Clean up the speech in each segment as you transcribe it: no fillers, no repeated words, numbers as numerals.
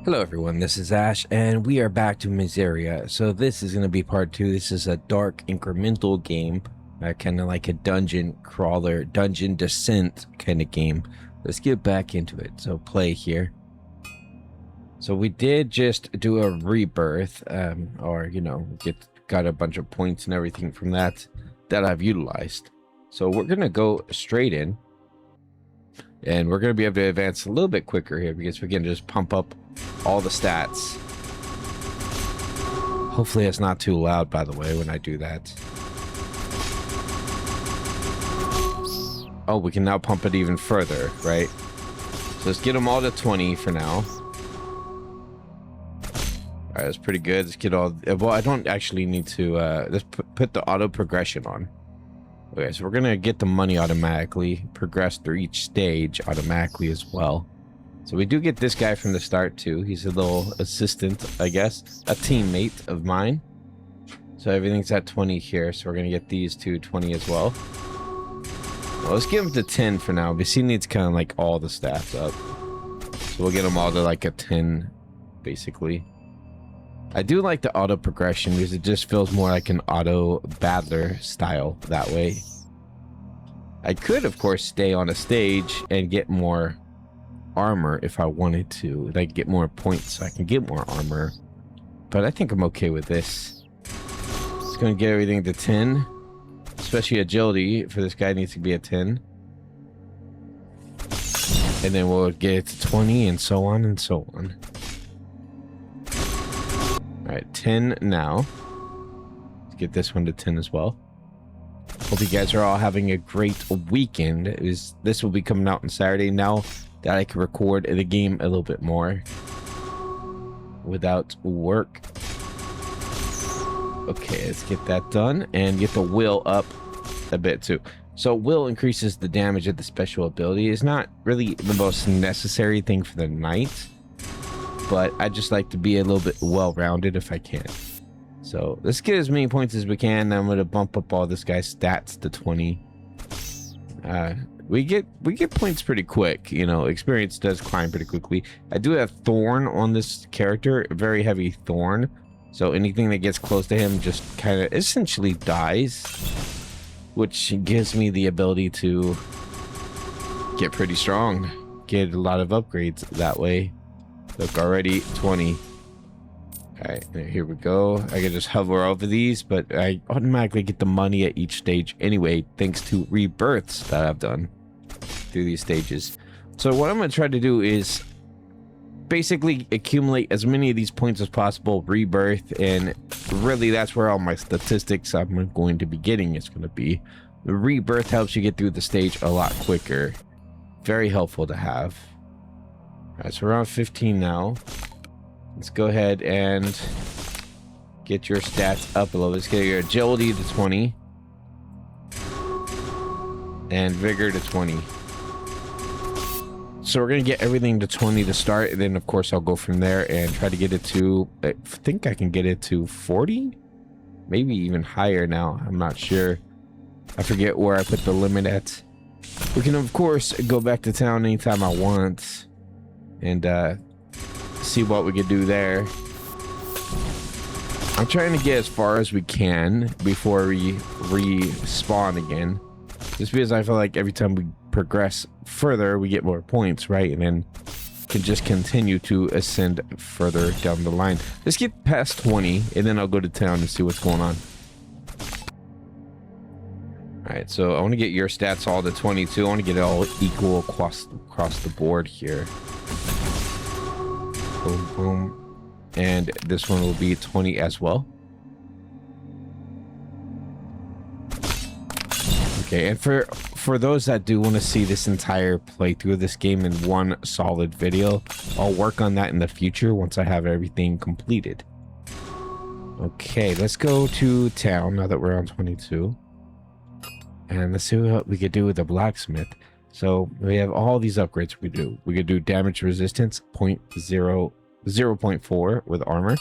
Hello everyone, this is Ash, and we are back to Miseria. So this is going to be part 2. This is a dark incremental game, kind of like a dungeon crawler, dungeon descent kind of game. Let's get back into it. So play here. So we did just do a rebirth, or you know, got a bunch of points and everything from that I've utilized. So we're going to go straight in. And we're going to be able to advance a little bit quicker here because we can just pump up all the stats. Hopefully it's not too loud, by the way, when I do that. Oh, we can now pump it even further, right? So let's get them all to 20 for now. Alright, that's pretty good. Let's get all... Well, I don't actually need to... let's put the auto progression on. Okay, so we're gonna get the money automatically, progress through each stage automatically as well. So we do get this guy from the start too. He's a little assistant, I guess, a teammate of mine. So everything's at 20 here, so we're gonna get these to 20 as well. Well, let's give him to 10 for now, because he needs kind of like all the stats up. So we'll get them all to like a 10, basically. I do like the auto progression because it just feels more like an auto battler style that way. I could, of course, stay on a stage and get more armor if I wanted to. Like, get more points so I can get more armor. But I think I'm okay with this. It's going to get everything to 10. Especially agility for this guy needs to be a 10. And then we'll get it to 20 and so on and so on. Alright, 10 now. Let's get this one to 10 as well. Hope you guys are all having a great weekend. This will be coming out on Saturday now that I can record the game a little bit more without work. Okay, let's get that done and get the will up a bit too. So will increases the damage of the special ability. It's not really the most necessary thing for the knight, but I just like to be a little bit well-rounded if I can. So let's get as many points as we can. I'm going to bump up all this guy's stats to 20. We get points pretty quick. You know, experience does climb pretty quickly. I do have Thorn on this character, a very heavy Thorn. So anything that gets close to him just kind of essentially dies, which gives me the ability to get pretty strong, get a lot of upgrades that way. Look, already 20. Alright, here we go. I can just hover over these, but I automatically get the money at each stage anyway, thanks to rebirths that I've done through these stages. So what I'm going to try to do is basically accumulate as many of these points as possible, rebirth, and really that's where all my statistics I'm going to be getting is going to be. The rebirth helps you get through the stage a lot quicker. Very helpful to have. Alright, so we're on 15 now. Let's go ahead and get your stats up a little. Let's get your agility to 20. And vigor to 20. So we're going to get everything to 20 to start. And then, of course, I'll go from there and try to get it to... I think I can get it to 40? Maybe even higher now. I'm not sure. I forget where I put the limit at. We can, of course, go back to town anytime I want. And see what we could do there. I'm trying to get as far as we can before we respawn again, just because I feel like every time we progress further we get more points, right? And then can just continue to ascend further down the line. Let's get past 20 and then I'll go to town and see what's going on. Alright, so I want to get your stats all to 22. I want to get it all equal across the board here. Boom, boom. And this one will be 20 as well. Okay, and for those that do want to see this entire playthrough of this game in one solid video, I'll work on that in the future once I have everything completed. Okay, let's go to town now that we're on 22. And let's see what we could do with the blacksmith. So we have all these upgrades we do. We could do damage resistance 0.4 with armor.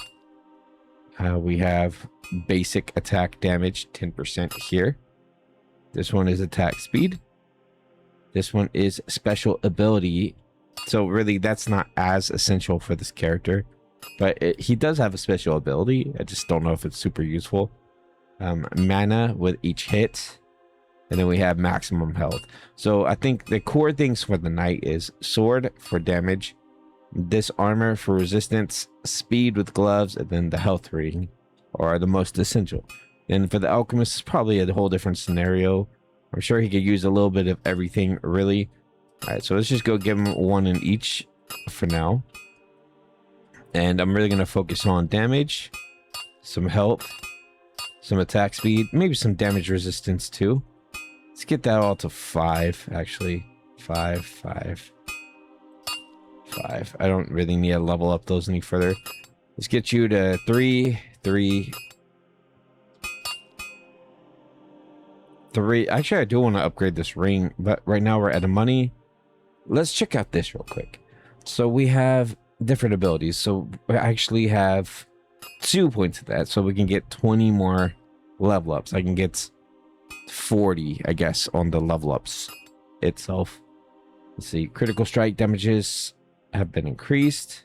We have basic attack damage 10% here. This one is attack speed. This one is special ability So really, that's not as essential for this character. But he does have a special ability. I just don't know if it's super useful. Mana with each hit. And then we have maximum health. So I think the core things for the knight is sword for damage, this armor for resistance, speed with gloves, and then the health ring are the most essential. And for the alchemist, it's probably a whole different scenario. I'm sure he could use a little bit of everything, really. All right, so let's just go give him one in each for now. And I'm really going to focus on damage, some health, some attack speed, maybe some damage resistance too. Let's get that all to 5, actually. 5, 5, 5. I don't really need to level up those any further. Let's get you to 3, 3, 3. Actually, I do want to upgrade this ring, but right now we're out of money. Let's check out this real quick. So we have different abilities. So we actually have 2 points of that. So we can get 20 more level ups. I can get 40, I guess, on the level ups itself. Let's see. Critical strike damages have been increased.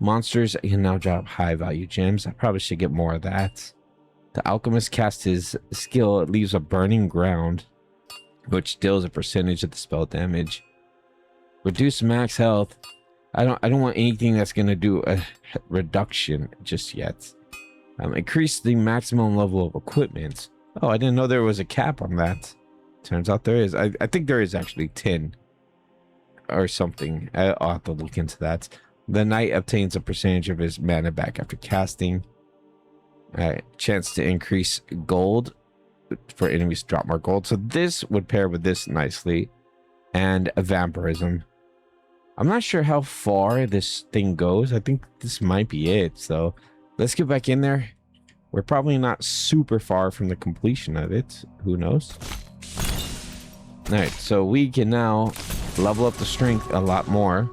Monsters can now drop high value gems. I probably should get more of that. The alchemist casts his skill. It leaves a burning ground, which deals a percentage of the spell damage. Reduce max health. I don't want anything that's gonna do a reduction just yet. Increase the maximum level of equipment. Oh, I didn't know there was a cap on that. Turns out there is. I think there is actually 10 or something. I'll have to look into that. The knight obtains a percentage of his mana back after casting. Chance to increase gold for enemies to drop more gold. So this would pair with this nicely. And a vampirism. I'm not sure how far this thing goes. I think this might be it. So let's get back in there. We're probably not super far from the completion of it. Who knows? Alright, so we can now level up the strength a lot more.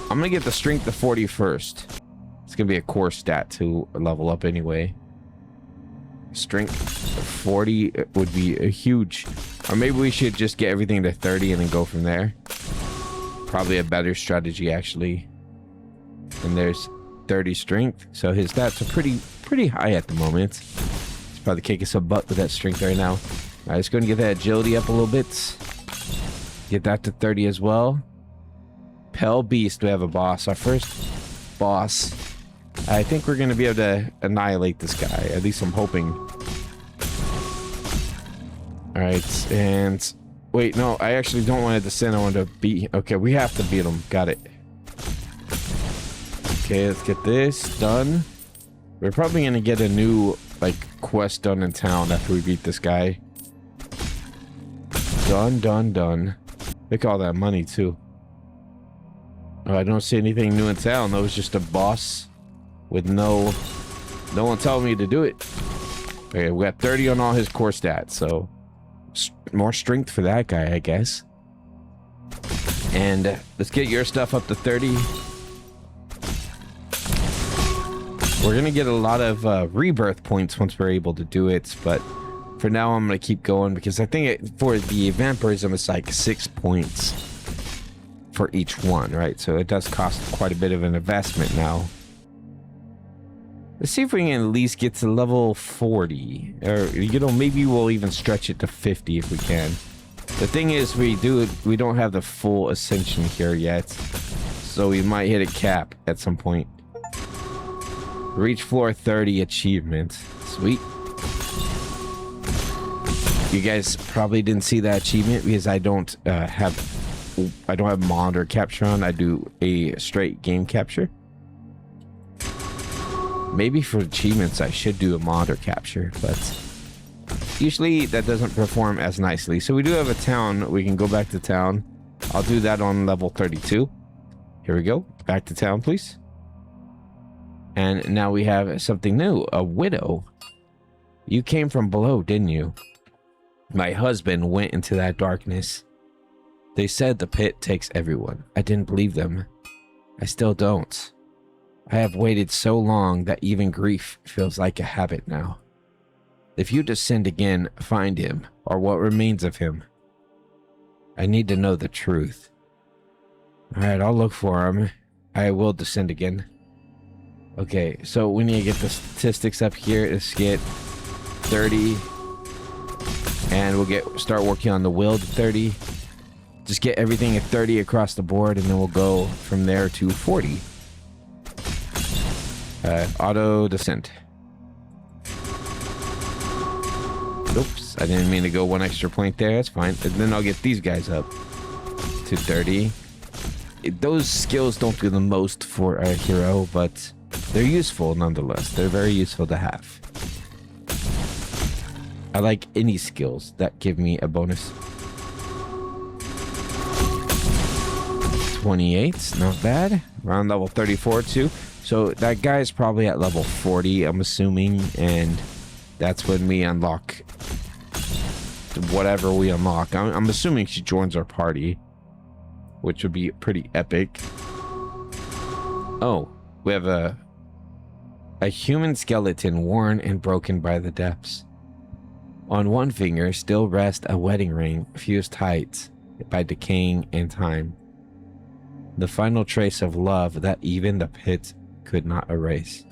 I'm going to get the strength to 40 first. It's going to be a core stat to level up anyway. Strength 40 would be a huge... Or maybe we should just get everything to 30 and then go from there. Probably a better strategy, actually. And there's 30 strength. So his stats are pretty high at the moment. He's probably kicking some butt with that strength right now. Alright, let's go and get that agility up a little bit. Get that to 30 as well. Pale Beast, we have a boss. Our first boss. I think we're going to be able to annihilate this guy. At least I'm hoping. Alright, and... Wait, no, I actually don't want to descend. I want to beat... Okay, we have to beat him. Got it. Okay, let's get this done. We're probably going to get a new, like, quest done in town after we beat this guy. Done, done, done. Look at all that money, too. Oh, I don't see anything new in town. That was just a boss with no one telling me to do it. Okay, we got 30 on all his core stats, so more strength for that guy, I guess. And let's get your stuff up to 30. We're gonna get a lot of rebirth points once we're able to do it, but for now I'm gonna keep going because I think for the vampirism it's like 6 points for each one, right? So it does cost quite a bit of an investment now. Let's see if we can at least get to level 40, or you know, maybe we'll even stretch it to 50 if we can. The thing is, we don't have the full ascension here yet, so we might hit a cap at some point. Reach floor 30 achievement. Sweet. You guys probably didn't see that achievement because I don't have mod or capture on. I do a straight game capture. Maybe for achievements I should do a mod or capture, but usually that doesn't perform as nicely. So we do have a town. We can go back to town. I'll do that on level 32. Here we go. Back to town, please. And now we have something new. A widow. You came from below, didn't you? My husband went into that darkness. They said the pit takes everyone. I didn't believe them. I still don't. I have waited so long that even grief feels like a habit now. If you descend again, find him, or what remains of him. I need to know the truth. All right, I'll look for him. I will descend again. Okay, so we need to get the statistics up here. Let's get 30. And we'll start working on the will to 30. Just get everything at 30 across the board, and then we'll go from there to 40. Auto descent. Oops, I didn't mean to go one extra point there. That's fine. And then I'll get these guys up to 30. Those skills don't do the most for a hero, but they're useful nonetheless. They're very useful to have. I like any skills that give me a bonus. 28, not bad. Around level 34 too. So that guy's probably at level 40, I'm assuming, and that's when we unlock whatever we unlock. I'm assuming she joins our party, which would be pretty epic. Oh, we have a human skeleton worn and broken by the depths. On one finger still rests a wedding ring fused tight by decaying and time. The final trace of love that even the pit could not erase.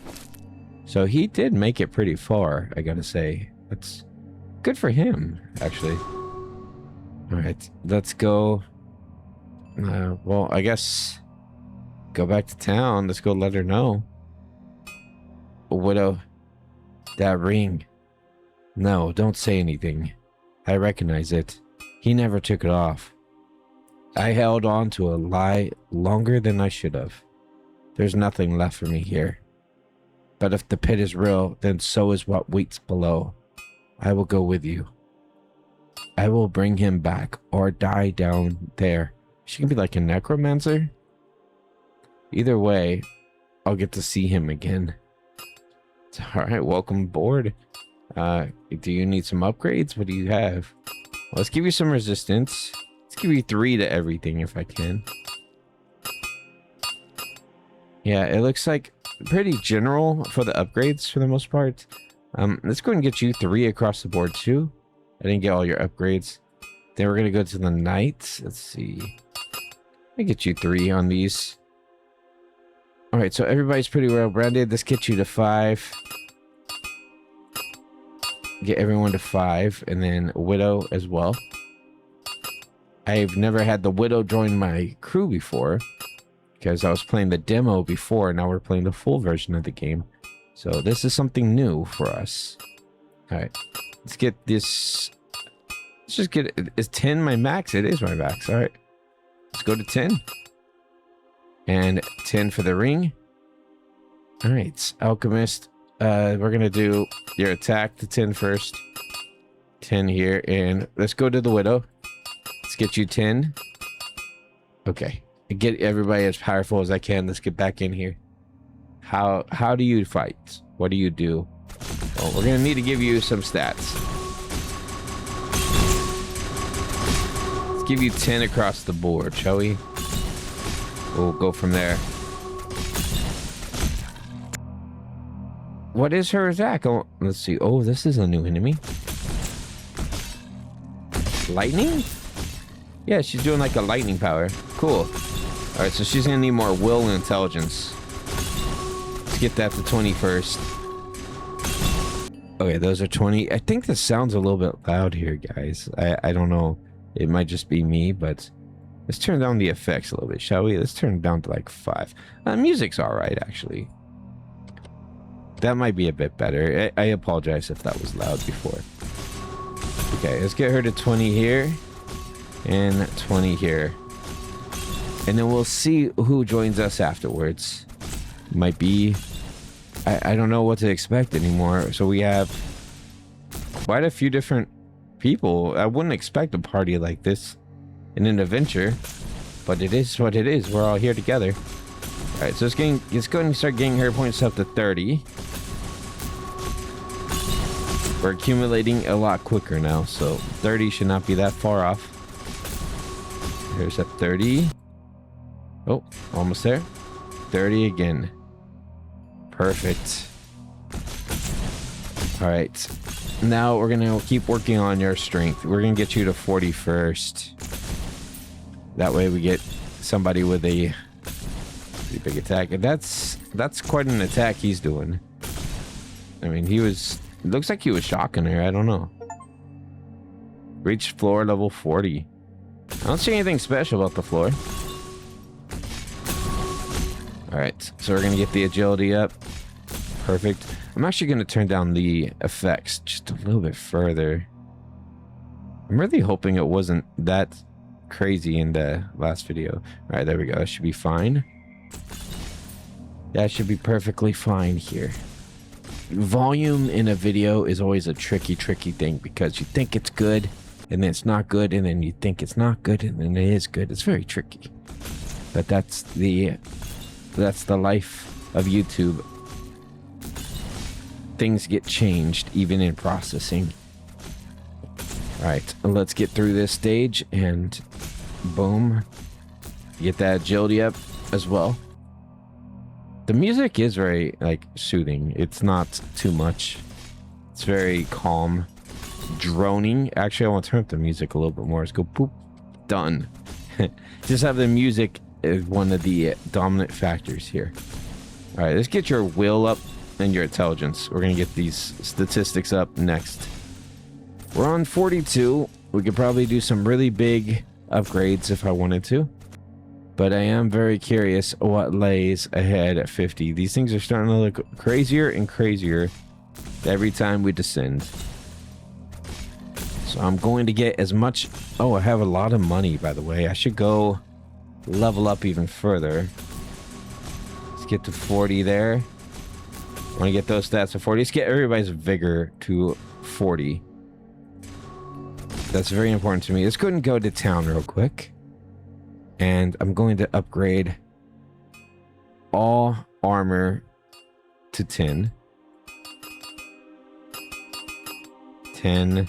So he did make it pretty far, I gotta say. That's good for him, actually. Alright, let's go. Well, I guess go back to town. Let's go let her know. Widow, that ring. No, don't say anything. I recognize it. He never took it off. I held on to a lie longer than I should have. There's nothing left for me here. But if the pit is real, then so is what waits below. I will go with you. I will bring him back or die down there. She can be like a necromancer. Either way, I'll get to see him again. Alright, welcome aboard. Do you need some upgrades? What do you have? Well, let's give you some resistance. Let's give you 3 to everything if I can. Yeah, it looks like pretty general for the upgrades for the most part. Let's go and get you 3 across the board too. I didn't get all your upgrades. Then we're gonna go to the knights. Let's see. I get you 3 on these. All right, so everybody's pretty well branded. Let's get you to 5. Get everyone to 5, and then Widow as well. I've never had the Widow join my crew before, because I was playing the demo before, and now we're playing the full version of the game. So this is something new for us. Alright, let's get this. Let's just get it. Is 10 my max? It is my max. Alright, let's go to 10. And 10 for the ring. Alright, Alchemist. We're gonna do your attack to 10 first. 10 here, and let's go to the Widow. Let's get you 10. Okay, get everybody as powerful as I can. Let's get back in here. How do you fight? What do you do? Well, we're gonna need to give you some stats. Let's give you 10 across the board, shall we? We'll go from there. What is her attack? Oh, let's see. Oh, this is a new enemy. Lightning? Yeah, she's doing like a lightning power. Cool. All right, so she's gonna need more will and intelligence. Let's get that to 20 first. Okay, those are 20. I think this sounds a little bit loud here, guys. I don't know. It might just be me, but let's turn down the effects a little bit, shall we? Let's turn it down to like 5. Music's all right, actually. That might be a bit better. I apologize if that was loud before. Okay, let's get her to 20 here. And 20 here. And then we'll see who joins us afterwards. Might be... I don't know what to expect anymore. So we have quite a few different people. I wouldn't expect a party like this in an adventure. But it is what it is. We're all here together. Alright, so let's go ahead and start getting her points up to 30. We're accumulating a lot quicker now, so 30 should not be that far off. Here's a 30. Oh, almost there. 30 again. Perfect. Alright. Now we're going to keep working on your strength. We're going to get you to 40 first. That way we get somebody with a pretty big attack. And that's quite an attack he's doing. I mean, it looks like he was shocking her. I don't know. Reached floor level 40. I don't see anything special about the floor. Alright, so we're going to get the agility up. Perfect. I'm actually going to turn down the effects just a little bit further. I'm really hoping it wasn't that crazy in the last video. Alright, there we go. That should be fine. That should be perfectly fine here. Volume in a video is always a tricky thing because you think it's good and then it's not good, and then you think it's not good and then it is good. It's very tricky. But that's the life of YouTube. Things get changed even in processing. Alright, let's get through this stage and boom. Get that agility up as well. The music is very, like, soothing. It's not too much. It's very calm. Droning. Actually, I want to turn up the music a little bit more. Let's go poop. Done. Just have the music as one of the dominant factors here. Alright, let's get your will up and your intelligence. We're going to get these statistics up next. We're on 42. We could probably do some really big upgrades if I wanted to. But I am very curious what lays ahead at 50. These things are starting to look crazier and crazier every time we descend. So I'm going to get as much... Oh, I have a lot of money, by the way. I should go level up even further. Let's get to 40 there. I want to get those stats to 40. Let's get everybody's vigor to 40. That's very important to me. Let's go and go to town real quick. And I'm going to upgrade all armor to 10. 10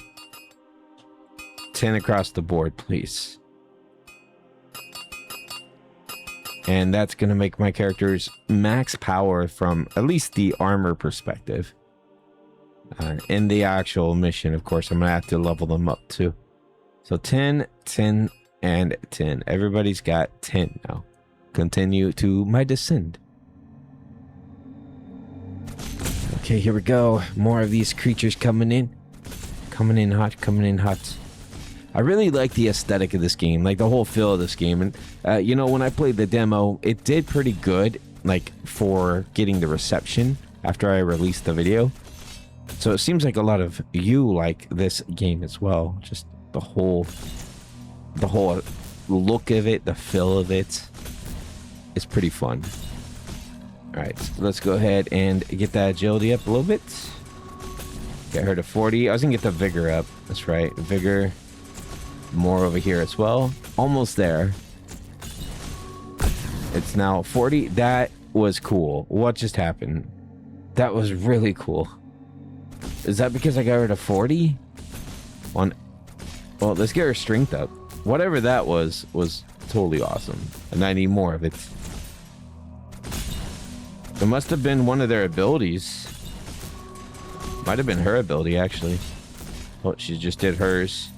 across the board, please. And that's going to make my characters max power from at least the armor perspective. In the actual mission, of course, I'm going to have to level them up too. So 10, 10, and 10. Everybody's got 10 now. Continue to my descent. Okay, here we go. More of these creatures coming in. Coming in hot, coming in hot. I really like the aesthetic of this game, like the whole feel of this game. And, you know, when I played the demo, it did pretty good, like, for getting the reception after I released the video. So it seems like a lot of you like this game as well. Just the whole look of it, the feel of it is pretty fun. Alright, so let's go ahead and get that agility up a little bit. Get her to 40. I was gonna get the vigor up. That's right. Vigor. More over here as well. Almost there. It's now 40. That was cool. What just happened? That was really cool. Is that because I got her to 40? Well, let's get her strength up. Whatever that was totally awesome. And I need more of it. It must have been one of their abilities. Might have been her ability, actually. Oh, she just did hers.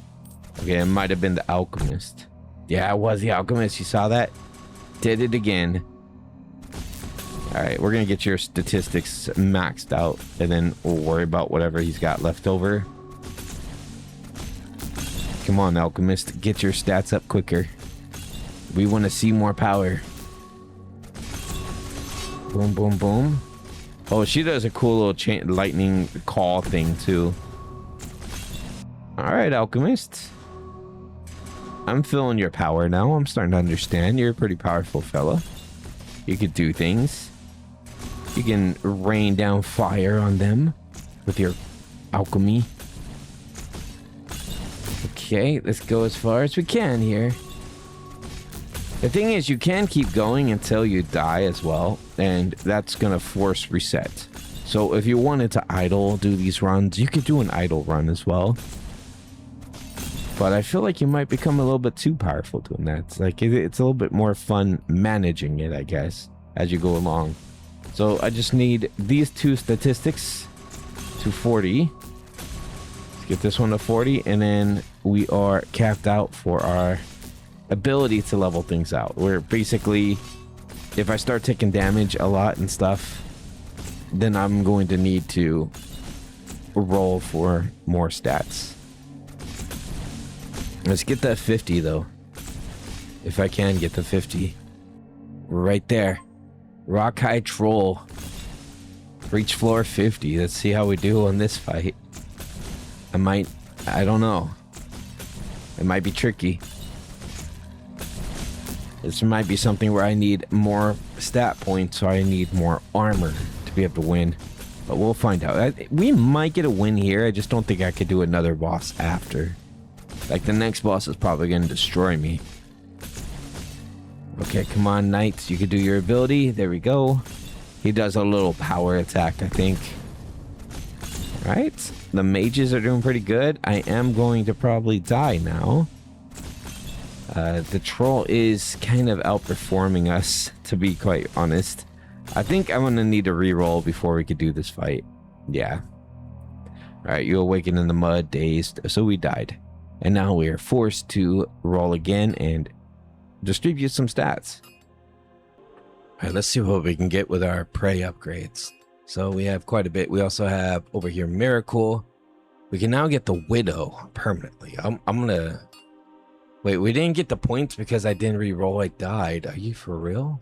Okay, it might have been the alchemist. Yeah, it was the alchemist. You saw that? Did it again. Alright, we're going to get your statistics maxed out. And then we'll worry about whatever he's got left over. Come on, alchemist. Get your stats up quicker. We want to see more power. Boom, boom, boom. Oh, she does a cool little lightning call thing, too. Alright, alchemist. I'm feeling your power now. I'm starting to understand. You're a pretty powerful fella. You could do things. You can rain down fire on them with your alchemy. Okay, let's go as far as we can here. The thing is, you can keep going until you die as well, and that's gonna force reset. So if you wanted to idle do these runs, you could do an idle run as well. But I feel like you might become a little bit too powerful doing that. It's like it's a little bit more fun managing it, I guess, as you go along. So I just need these two statistics to 40. Let's get this one to 40, and then we are capped out for our ability to level things out. Where basically, if I start taking damage a lot and stuff, then I'm going to need to roll for more stats. Let's get that 50 though. If I can get the 50. Right there. Rock High Troll. Reach floor 50. Let's see how we do on this fight. I don't know. It might be tricky. This might be something where I need more stat points, or I need more armor to be able to win. But we'll find out. We might get a win here. I just don't think I could do another boss after. Like, the next boss is probably going to destroy me. Okay, come on, Knights. You can do your ability. There we go. He does a little power attack, I think. Right? The mages are doing pretty good. I am going to probably die now. The troll is kind of outperforming us, to be quite honest. I think I'm going to need to reroll before we could do this fight. Yeah. Alright, you awaken in the mud, dazed. So we died. And now we are forced to roll again and distribute some stats. Alright, let's see what we can get with our prey upgrades. So we have quite a bit. We also have over here Miracle. We can now get the Widow permanently. I'm gonna... Wait, we didn't get the points because I didn't re-roll. I died. Are you for real?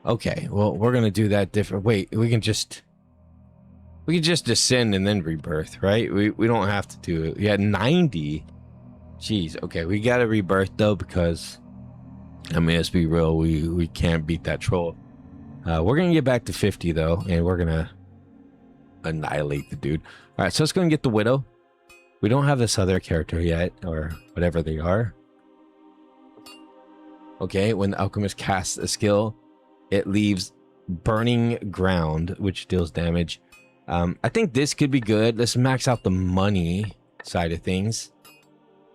Okay, well, we're gonna do that different. Wait, we can just descend and then rebirth, right? We don't have to do it. Yeah, 90. Jeez. Okay, we gotta rebirth though, because I mean, let's be real, we can't beat that troll. We're gonna get back to 50 though, and we're gonna annihilate the dude. All right, so let's go and get the Widow. We don't have this other character yet, or whatever they are. Okay, when the alchemist casts a skill, it leaves burning ground, which deals damage. I think this could be good. Let's max out the money side of things.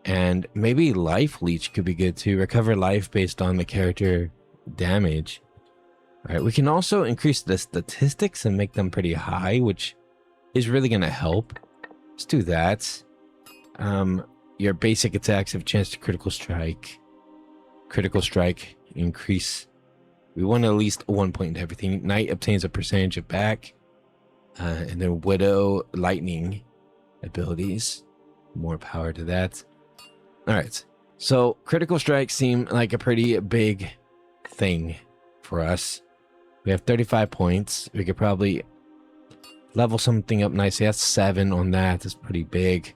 And maybe life leech could be good too. Recover life based on the character damage. All right, we can also increase the statistics and make them pretty high, which is really going to help. Let's do that. Your basic attacks have a chance to critical strike. Critical strike increase. We want at least 1 point in everything. Knight obtains a percentage of back. And then Widow lightning abilities. More power to that. Alright. So critical strikes seem like a pretty big thing for us. We have 35 points. We could probably level something up nicely. That's 7 on that. That's pretty big.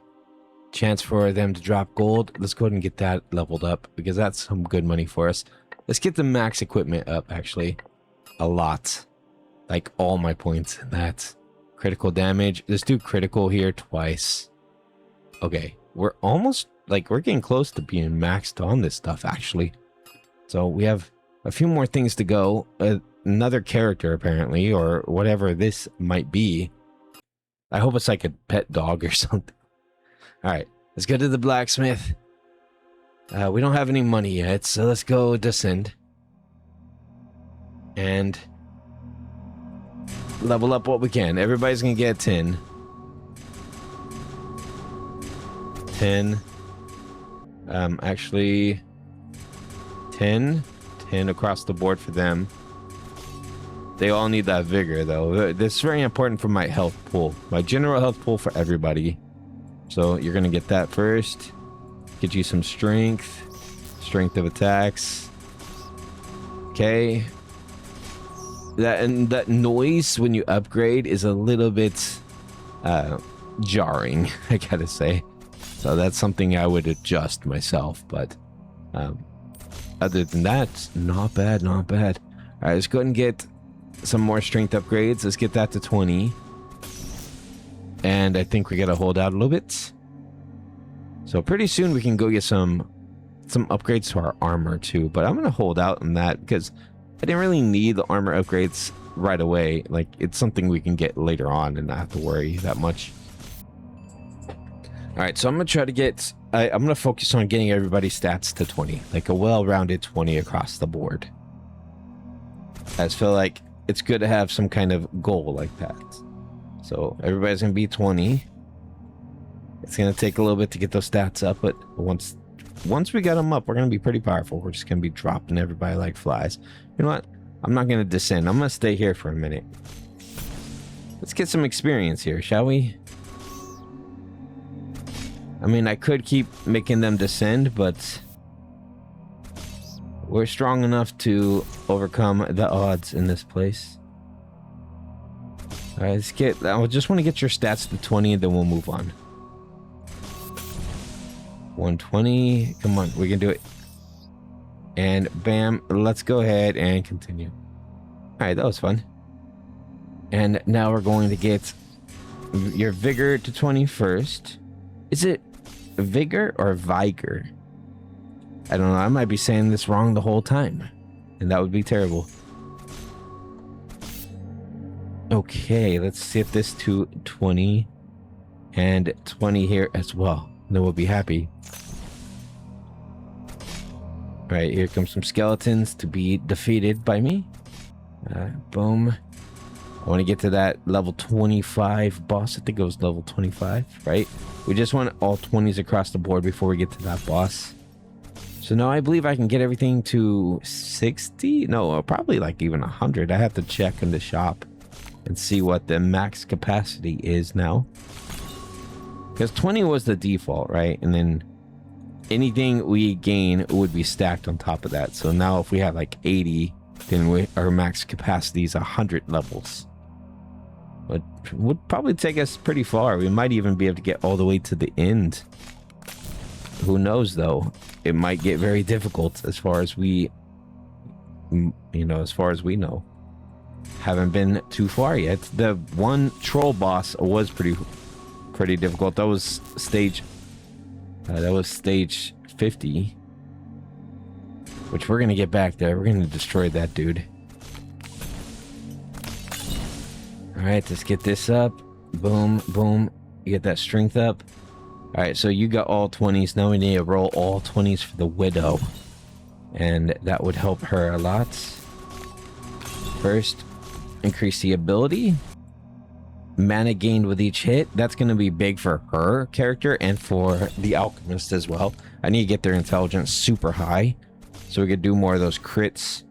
Chance for them to drop gold. Let's go ahead and get that leveled up, because that's some good money for us. Let's get the max equipment up, actually. A lot. Like all my points in that. Critical damage. Let's do critical here twice. Okay. We're almost, like, we're getting close to being maxed on this stuff, actually. So we have a few more things to go. Another character, apparently, or whatever this might be. I hope it's like a pet dog or something. Alright, let's go to the blacksmith. We don't have any money yet, so let's go descend. And level up what we can. Everybody's gonna get 10. 10. Actually, 10. 10 across the board for them. They all need that vigor, though. This is very important for my health pool. My general health pool for everybody. So you're going to get that first. Get you some strength. Strength of attacks. Okay. That noise when you upgrade is a little bit jarring, I gotta say. So that's something I would adjust myself. But other than that, not bad, not bad. All right, let's go ahead and get some more strength upgrades. Let's get that to 20. And I think we gotta hold out a little bit. So pretty soon we can go get some upgrades to our armor too. But I'm gonna hold out on that because I didn't really need the armor upgrades right away. Like, it's something we can get later on and not have to worry that much. Alright, so I'm gonna try to get... I'm gonna focus on getting everybody's stats to 20. Like a well-rounded 20 across the board. I just feel like it's good to have some kind of goal like that. So everybody's gonna be 20. It's gonna take a little bit to get those stats up, but once once we get them up, we're going to be pretty powerful. We're just going to be dropping everybody like flies. You know what? I'm not going to descend. I'm going to stay here for a minute. Let's get some experience here, shall we? I mean, I could keep making them descend, but we're strong enough to overcome the odds in this place. All right, let's get... I just want to get your stats to 20, and then we'll move on. 120. Come on, we can do it. And bam, let's go ahead and continue. All right, that was fun. And now we're going to get your vigor to 20 first. Is it vigor or vigor? I don't know. I might be saying this wrong the whole time, and that would be terrible. Okay, let's set this to 20 and 20 here as well. Then we'll be happy. All right, here comes some skeletons to be defeated by me. Boom. I want to get to that level 25 boss. I think it was level 25, right? We just want all 20s across the board before we get to that boss. So now I believe I can get everything to 60? No, probably like even 100. I have to check in the shop and see what the max capacity is now. Because 20 was the default, right? And then anything we gain would be stacked on top of that. So now if we have like 80, then our max capacity is 100 levels. But it would probably take us pretty far. We might even be able to get all the way to the end. Who knows, though? It might get very difficult as far as we, as far as we know. Haven't been too far yet. The one troll boss was pretty difficult. That was stage 50. Which we're gonna get back there. We're gonna destroy that dude. Alright, let's get this up. Boom, boom. You get that strength up. Alright, so you got all 20s. Now we need to roll all 20s for the widow. And that would help her a lot. First, increase the ability. Mana gained with each hit. That's going to be big for her character and for the alchemist as well. I need to get their intelligence super high so we could do more of those crits.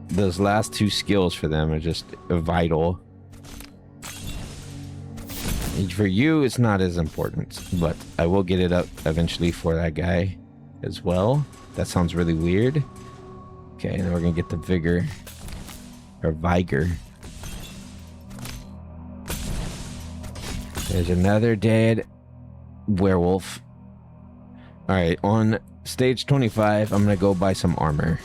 Those last two skills for them are just vital. For you, it's not as important, but I will get it up eventually for that guy as well. That sounds really weird. Okay, and then we're going to get the vigor. Or vigor. There's another dead werewolf. Alright, on stage 25, I'm going to go buy some armor.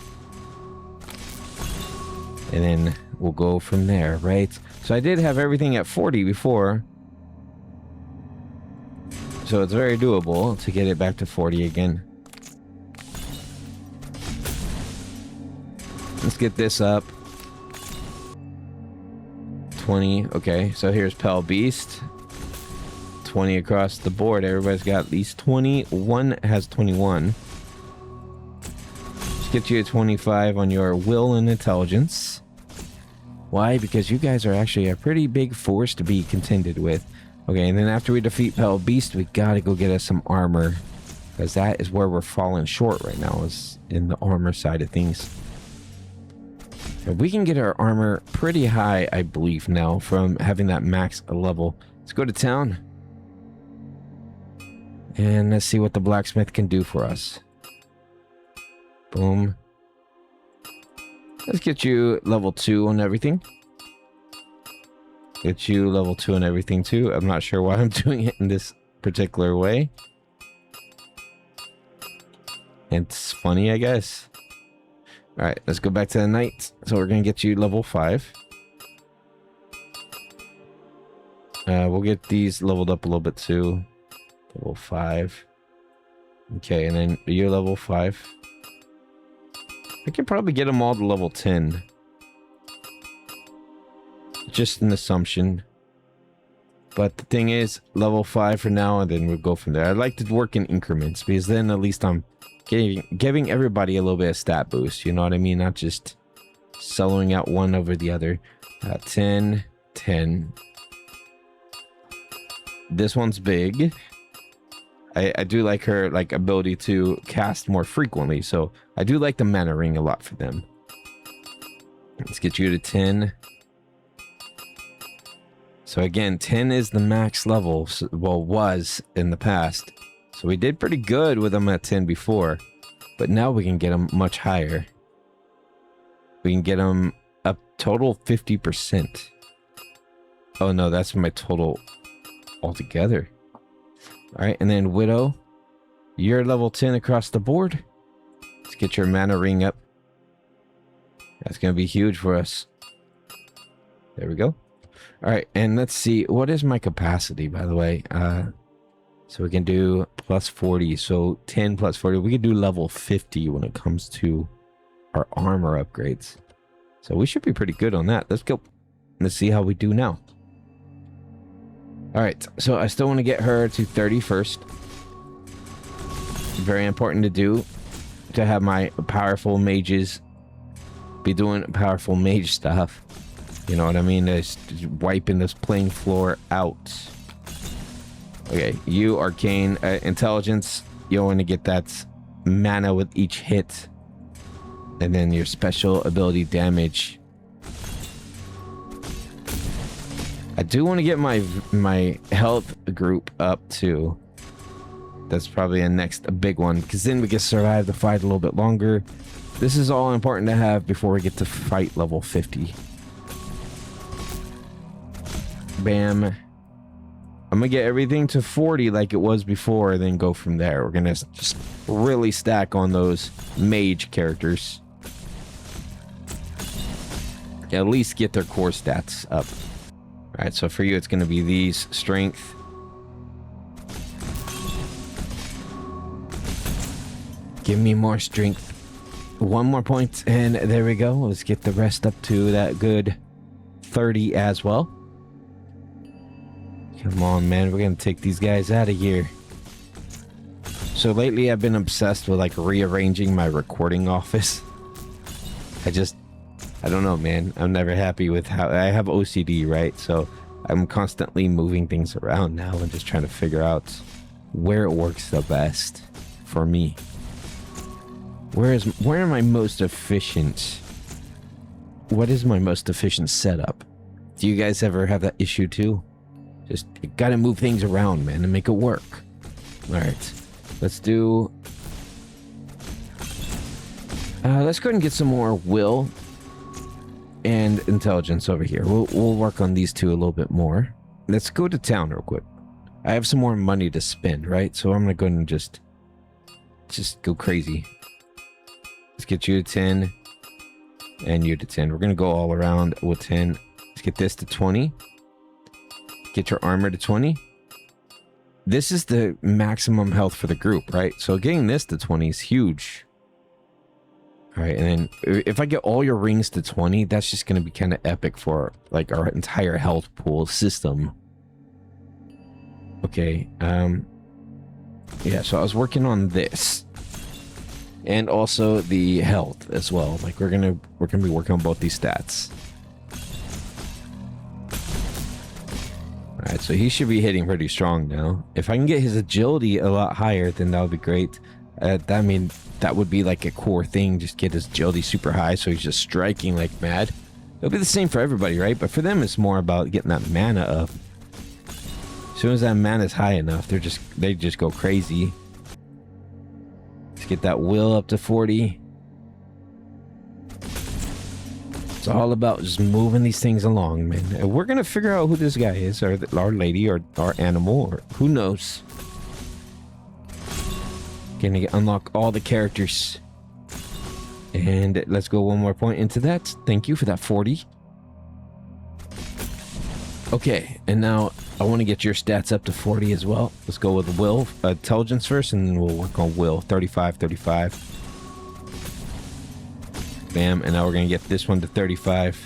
And then we'll go from there, right? So I did have everything at 40 before. So it's very doable to get it back to 40 again. Let's get this up. 20. Okay, so here's Pale Beast. 20 across the board. Everybody's got at least 20. One has 21. Let's get you a 25 on your will and intelligence. Why? Because you guys are actually a pretty big force to be contended with. Okay, and then after we defeat Pale Beast, we gotta go get us some armor. Because that is where we're falling short right now, is in the armor side of things. And we can get our armor pretty high, I believe, now from having that max level. Let's go to town. And let's see what the blacksmith can do for us. Boom. Let's get you level 2 on everything. Get you level 2 on everything too. I'm not sure why I'm doing it in this particular way. It's funny, I guess. Alright, let's go back to the knight. So we're going to get you level 5. We'll get these leveled up a little bit too. Level 5. Okay, and then you're level 5. I can probably get them all to level 10. Just an assumption. But the thing is, level 5 for now, and then we'll go from there. I'd like to work in increments, because then at least I'm giving everybody a little bit of stat boost, you know what I mean? Not just soloing out one over the other. 10, 10. This one's big. I do like her like ability to cast more frequently, so I do like the mana ring a lot for them. Let's get you to 10. So again, 10 is the max level, well, was in the past. So we did pretty good with them at 10 before, but now we can get them much higher. We can get them up total 50%. Oh no, that's my total altogether. All right, and then Widow, you're level 10 across the board. Let's get your mana ring up. That's going to be huge for us. There we go. All right, and let's see. What is my capacity, by the way? So we can do plus 40. So 10 plus 40. We can do level 50 when it comes to our armor upgrades. So we should be pretty good on that. Let's go. Let's see how we do now. All right, so I still want to get her to 30 first. Very important to do, to have my powerful mages be doing powerful mage stuff. You know what I mean? Just wiping this playing floor out. Okay, you arcane intelligence. You want to get that mana with each hit, and then your special ability damage. I do want to get my health group up too. That's probably a next big one, because then we can survive the fight a little bit longer. This is all important to have before we get to fight level 50. Bam. I'm gonna get everything to 40 like it was before, then go from there. We're gonna just really stack on those mage characters. At least get their core stats up. Alright, so for you it's gonna be these. Strength. Give me more strength. One more point, and there we go. Let's get the rest up to that good 30 as well. Come on, man. We're gonna take these guys out of here. So lately I've been obsessed with like rearranging my recording office. I don't know, man. I'm never happy with how I have OCD, right? So I'm constantly moving things around now and just trying to figure out where it works the best for me. Where am I most efficient? What is my most efficient setup? Do you guys ever have that issue too? Just you gotta move things around, man, and make it work. All right, let's do. Let's go ahead and get some more will and intelligence over here. We'll work on these two a little bit more. Let's go to town real quick. I have some more money to spend, right? So I'm gonna go ahead and just go crazy. Let's get you to 10 and you to 10. We're gonna go all around with 10. Let's get this to 20. Get your armor to 20. This is the maximum health for the group, right? So getting this to 20 is huge. All right, and then if I get all your rings to 20, that's just going to be kind of epic for like our entire health pool system. Okay, yeah, so I was working on this. And also the health as well. Like we're gonna be working on both these stats. Alright, so he should be hitting pretty strong now. If I can get his agility a lot higher, then that would be great. That would be like a core thing. Just get his agility super high so he's just striking like mad. It'll be the same for everybody, right? But for them, it's more about getting that mana up. As soon as that mana is high enough, they just go crazy. Let's get that will up to 40. It's all about just moving these things along, man. And we're gonna figure out who this guy is, or our lady, or our animal, or who knows. Gonna unlock all the characters. And let's go one more point into that. Thank you for that 40. Okay, and now I want to get your stats up to 40 as well. Let's go with will, intelligence first, and then we'll work on will. 35, 35. Bam, and now we're going to get this one to 35.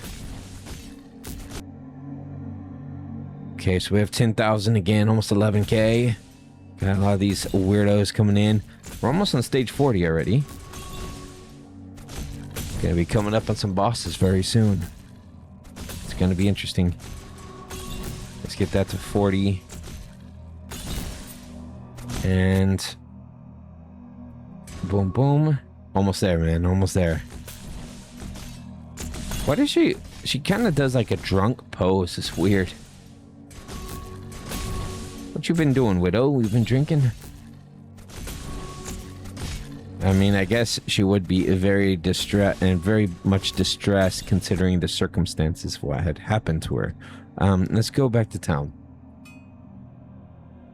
Okay, so we have 10,000 again, almost 11k. Got a lot of these weirdos coming in. We're almost on stage 40 already. Gonna be coming up on some bosses very soon. It's gonna be interesting. Let's get that to 40. And boom, boom. Almost there, man. Almost there. What is she? She kind of does like a drunk pose. It's weird. What you been doing, Widow? We've been drinking? I mean, I guess she would be very distressed and very much distressed considering the circumstances of what had happened to her. Let's go back to town.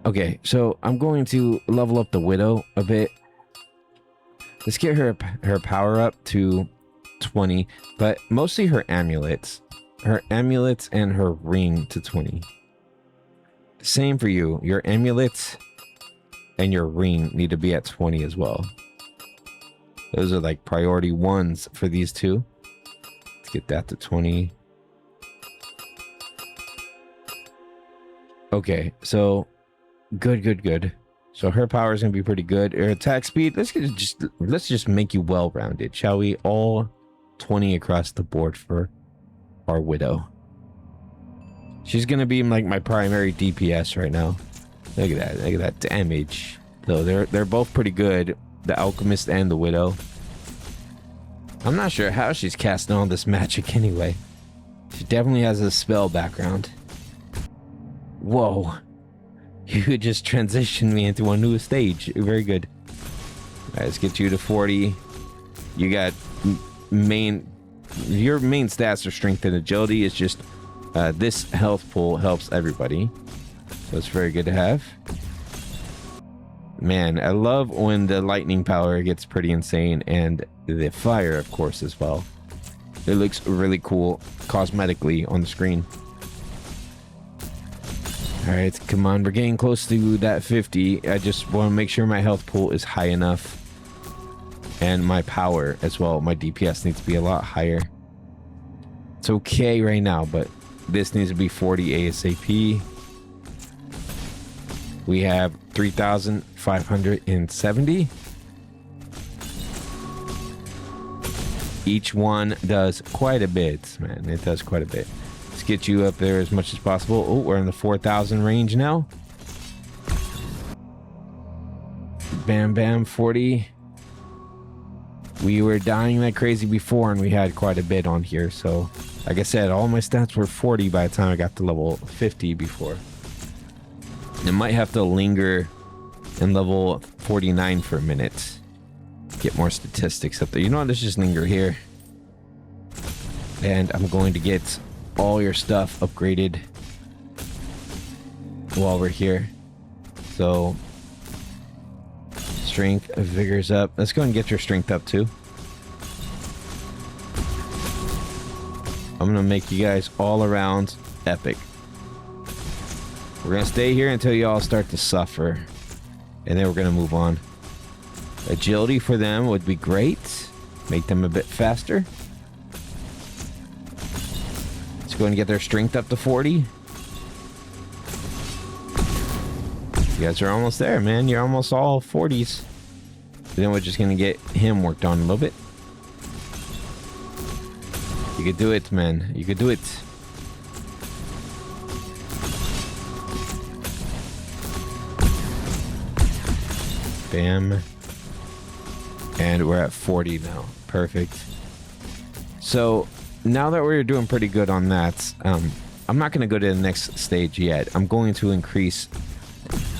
Okay, so I'm going to level up the Widow a bit. Let's get her power up to 20, but mostly her amulets. Her amulets and her ring to 20. Same for you. Your amulets and your ring need to be at 20 as well. Those are like priority ones for these two. Let's get that to 20. Okay, so good. So her power is gonna be pretty good. Her attack speed, let's just make you well-rounded, shall we? All 20 across the board for our Widow. She's gonna be like my primary DPS right now. Look at that damage. So they're both pretty good, the Alchemist and the Widow. I'm not sure how she's casting all this magic anyway. She definitely has a spell background. Whoa. You just transitioned me into a new stage. Very good. Alright, let's get you to 40. You got your main stats are strength and agility. It's just this health pool helps everybody. So it's very good to have. Man, I love when the lightning power gets pretty insane, and the fire, of course, as well. It looks really cool cosmetically on the screen. Alright, come on, we're getting close to that 50. I just want to make sure my health pool is high enough. And my power as well. My DPS needs to be a lot higher. It's okay right now, but this needs to be 40 ASAP. We have 3,570. Each one does quite a bit, man. It does quite a bit. Let's get you up there as much as possible. Oh, we're in the 4,000 range now. Bam, bam, 40. We were dying like crazy before, and we had quite a bit on here. So, like I said, all my stats were 40 by the time I got to level 50 before. It might have to linger in level 49 for a minute. Get more statistics up there. You know what? Let's just linger here. And I'm going to get all your stuff upgraded while we're here. So, strength, vigor's up. Let's go and get your strength up too. I'm gonna make you guys all around epic. We're gonna stay here until you all start to suffer, and then we're gonna move on. Agility for them would be great. Make them a bit faster. Let's go and get their strength up to 40. You guys are almost there, man. You're almost all 40s. Then we're just gonna get him worked on a little bit. You could do it, man. You could do it. Bam. And we're at 40 now. Perfect. So now that we're doing pretty good on that, I'm not going to go to the next stage yet. I'm going to increase.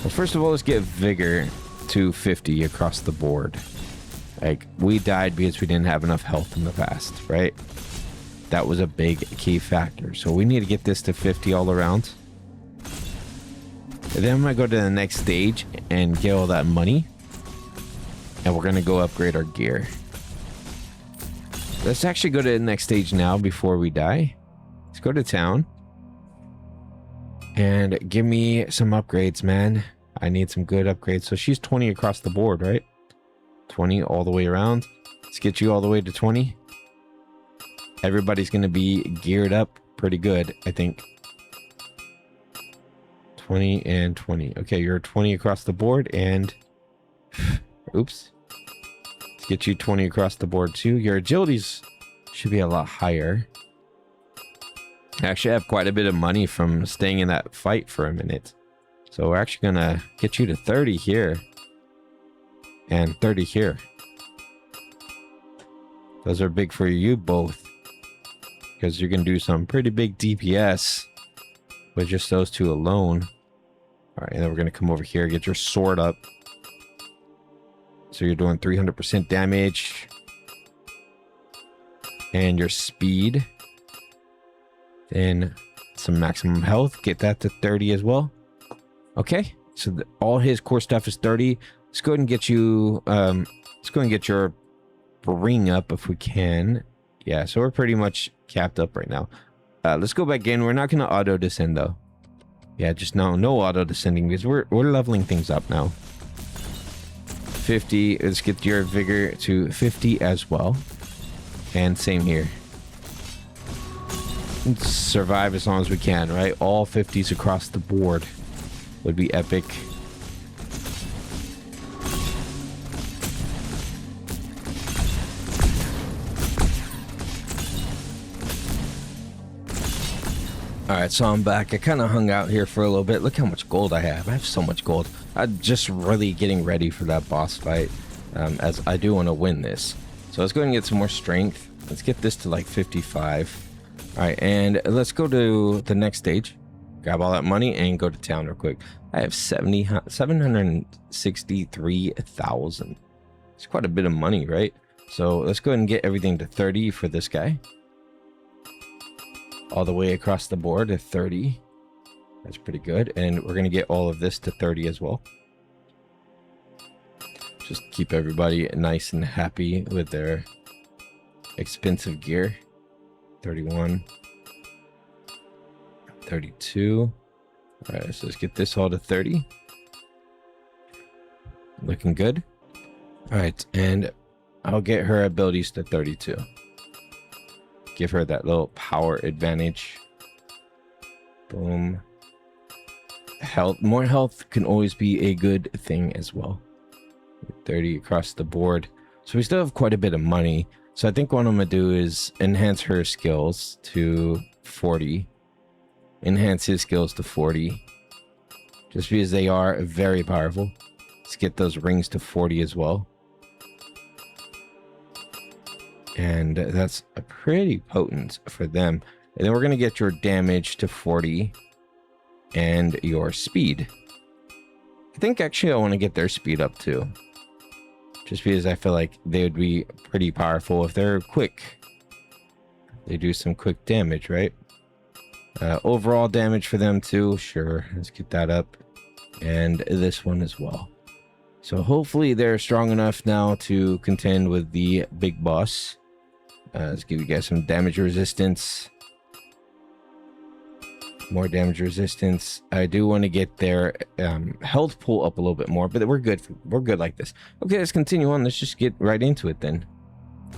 Well, first of all, let's get vigor to 50 across the board. Like, we died because we didn't have enough health in the past, right? That was a big key factor. So we need to get this to 50 all around. And then I'm going to go to the next stage and get all that money. And we're going to go upgrade our gear. Let's actually go to the next stage now before we die. Let's go to town. And give me some upgrades, man. I need some good upgrades. So she's 20 across the board, right? 20 all the way around. Let's get you all the way to 20. Everybody's going to be geared up pretty good, I think. 20 and 20. Okay, you're 20 across the board, and... Oops. Let's get you 20 across the board, too. Your agilities should be a lot higher. I actually have quite a bit of money from staying in that fight for a minute. So we're actually gonna get you to 30 here. And 30 here. Those are big for you both. Because you're gonna do some pretty big DPS with just those two alone. Alright, and then we're gonna come over here, get your sword up. So you're doing 300% damage. And your speed. Then some maximum health. Get that to 30 as well. Okay, so all his core stuff is 30. Let's go ahead and get you, let's go and get your ring up if we can. Yeah, so we're pretty much capped up right now. Let's go back in. We're not going to auto descend though. Yeah, just no auto descending because we're leveling things up now. 50. Let's get your vigor to 50 as well. And same here. Let's survive as long as we can, right? All 50s across the board would be epic. Alright, so I'm back. I kind of hung out here for a little bit. Look how much gold I have. I have so much gold. I'm just really getting ready for that boss fight, as I do want to win this. So let's go ahead and get some more strength. Let's get this to like 55. Alright, and let's go to the next stage. Grab all that money and go to town real quick. I have 763,000. It's quite a bit of money, right? So let's go ahead and get everything to 30 for this guy. All the way across the board to 30. That's pretty good. And we're going to get all of this to 30 as well. Just keep everybody nice and happy with their expensive gear. 31. 32. All right, so let's get this all to 30. Looking good. All right, and I'll get her abilities to 32. Give her that little power advantage. Boom. Health. More health can always be a good thing as well. 30 across the board. So we still have quite a bit of money. So I think what I'm going to do is enhance her skills to 40. Enhance his skills to 40. Just because they are very powerful. Let's get those rings to 40 as well. And that's a pretty potent for them. And then we're going to get your damage to 40 and your speed. I think actually I want to get their speed up too. Just because I feel like they would be pretty powerful if they're quick. They do some quick damage, right? Overall damage for them too. Sure, let's get that up. And this one as well. So hopefully they're strong enough now to contend with the big boss. Let's give you guys some damage resistance. More damage resistance. I do want to get their health pool up a little bit more, but we're good. We're good like this. Okay, let's continue on. Let's just get right into it then.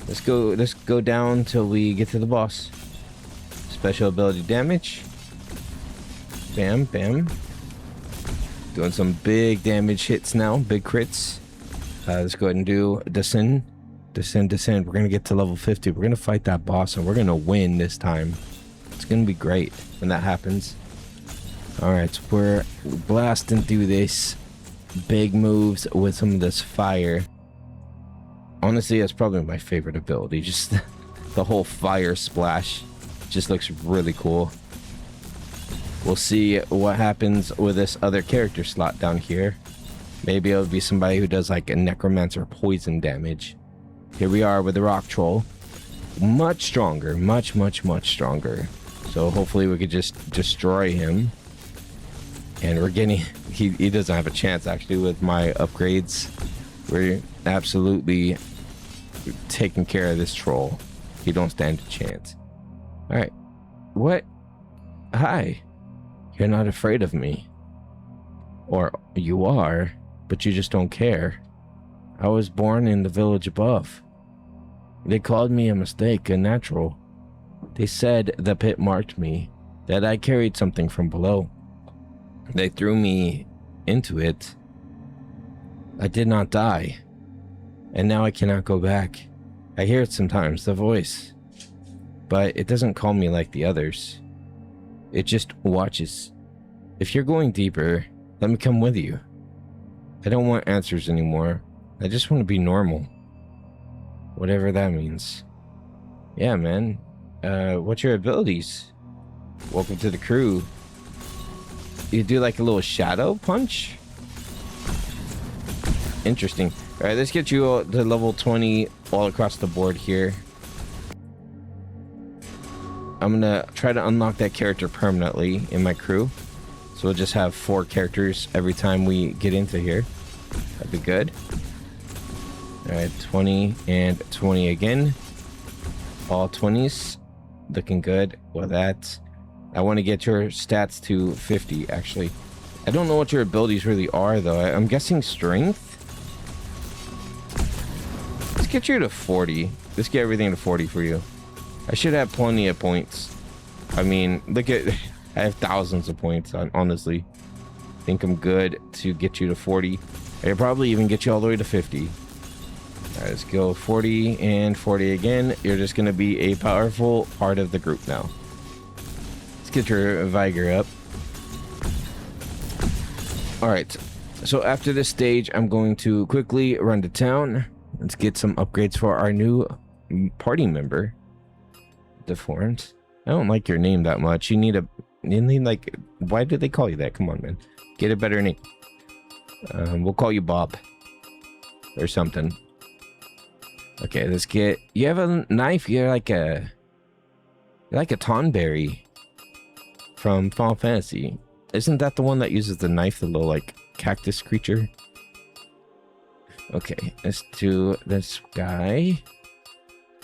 Let's go down till we get to the boss. Special ability damage. Bam, bam. Doing some big damage hits now. Big crits. Let's go ahead and do descend. Descend. We're going to get to level 50. We're going to fight that boss and we're going to win this time. It's going to be great when that happens. Alright, so we're blasting through this. Big moves with some of this fire. Honestly, that's probably my favorite ability. Just the whole fire splash. Just looks really cool. We'll see what happens with this other character slot down here. Maybe it'll be somebody who does like a necromancer poison damage. Here we are with the rock troll. Much stronger. Much stronger. So hopefully we could just destroy him. And we're getting... He doesn't have a chance actually with my upgrades. We're absolutely taking care of this troll. He don't stand a chance. Alright. What? Hi. You're not afraid of me. Or you are, but you just don't care. I was born in the village above. They called me a mistake, a natural. They said the pit marked me, that I carried something from below. They threw me into it. I did not die. And now I cannot go back. I hear it sometimes, the voice. But it doesn't call me like the others. It just watches. If you're going deeper, Let me come with you. I don't want answers anymore. I just want to be normal. Whatever that means. Yeah, man. What's your abilities? Welcome to the crew. You do like a little shadow punch? Interesting. Alright, let's get you to level 20 all across the board here. I'm gonna try to unlock that character permanently in my crew. So we'll just have 4 characters every time we get into here. That'd be good. Alright, 20 and 20 again. All 20s. Looking good. Well, that's... I want to get your stats to 50, actually. I don't know what your abilities really are, though. I'm guessing strength? Let's get you to 40. Let's get everything to 40 for you. I should have plenty of points. I mean, look at... I have thousands of points, honestly. I think I'm good to get you to 40. I could probably even get you all the way to 50. Alright, let's go 40 and 40 again. You're just going to be a powerful part of the group now. Let's get your Vigor up. Alright, so after this stage, I'm going to quickly run to town. Let's get some upgrades for our new party member. Deformed. I don't like your name that much. You need like... Why did they call you that? Come on, man. Get a better name. We'll call you Bob. Or something. Okay, let's get... You have a knife. You're like a Tonberry from Final Fantasy. Isn't that the one that uses the knife, the little, like, cactus creature? Okay, let's do this guy.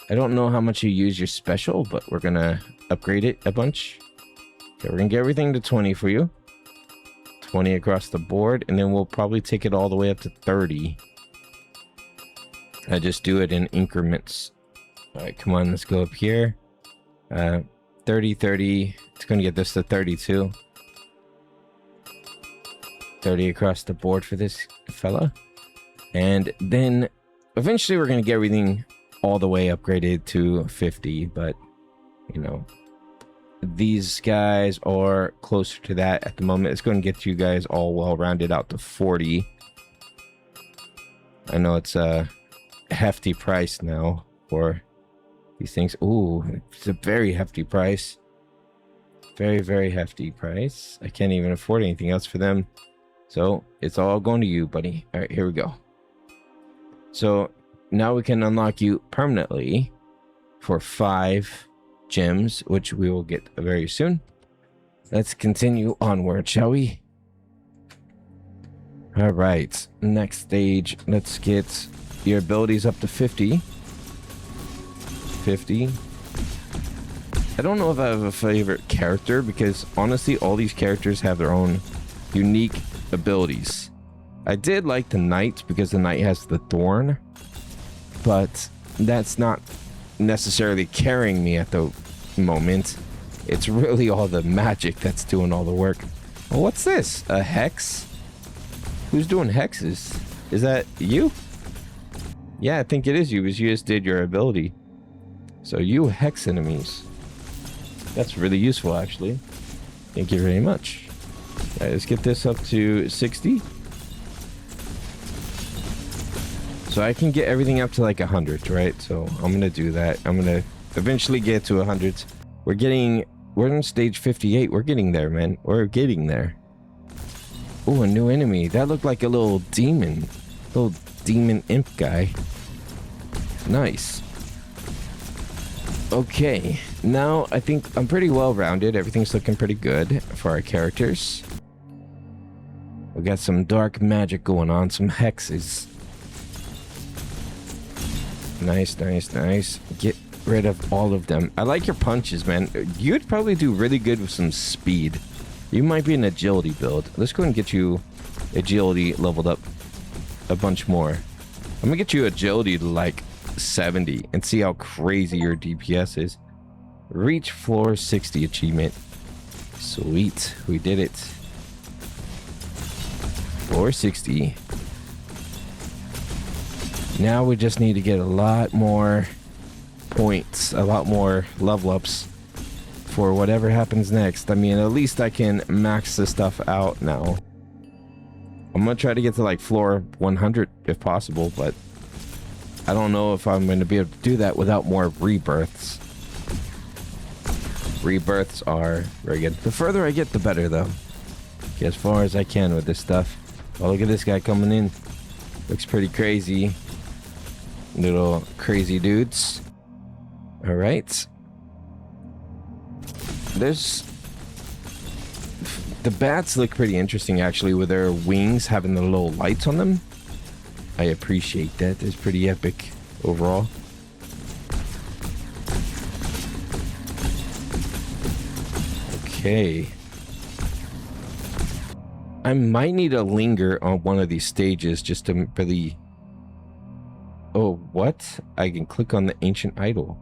I don't know how much you use your special, but we're gonna upgrade it a bunch. Okay, we're gonna get everything to 20 for you. 20 across the board, and then we'll probably take it all the way up to 30. I just do it in increments. Alright, come on, let's go up here. 30, 30. It's gonna get this to 32. 30 across the board for this fella. And then eventually we're gonna get everything all the way upgraded to 50, but you know, these guys are closer to that at the moment. It's going to get you guys all well rounded out to 40. I know it's a hefty price now for these things. Ooh, it's a very hefty price. Very, very hefty price. I can't even afford anything else for them. So it's all going to you, buddy. All right, here we go. So now we can unlock you permanently for 5 gems, which we will get very soon. Let's continue onward, shall we? All right, next stage. Let's get your abilities up to 50. 50. I don't know if I have a favorite character, because honestly, all these characters have their own unique abilities. I did like the knight because the knight has the thorn, but that's not necessarily carrying me at the moment. It's really all the magic that's doing all the work. Well, what's this? A hex? Who's doing hexes? Is that you? Yeah, I think it is you, because you just did your ability. So you hex enemies. That's really useful, actually. Thank you very much. All right, let's get this up to 60. So I can get everything up to like 100, right? So I'm gonna do that. I'm gonna eventually get to 100. We're in stage 58. We're getting there, man. We're getting there. Oh, a new enemy. That looked like a little demon imp guy. Nice. Okay, now I think I'm pretty well rounded. Everything's looking pretty good for our characters. We got some dark magic going on, some hexes. Nice, nice, nice. Get rid of all of them. I like your punches, man. You'd probably do really good with some speed. You might be an agility build. Let's go and get you agility leveled up a bunch more. I'm gonna get you agility to like 70 and see how crazy your DPS is. Reach floor 60 achievement. Sweet, we did it. Floor 60. Now we just need to get a lot more points, a lot more level ups for whatever happens next. I mean, at least I can max this stuff out now. I'm gonna try to get to like floor 100 if possible, but I don't know if I'm gonna be able to do that without more rebirths. Rebirths are very good. The further I get, the better, though. Get as far as I can with this stuff. Oh, look at this guy coming in. Looks pretty crazy. Little crazy dudes. All right. There's... The bats look pretty interesting, actually, with their wings having the little lights on them. I appreciate that. It's pretty epic overall. Okay. I might need to linger on one of these stages just to really... Oh, what? I can click on the ancient idol.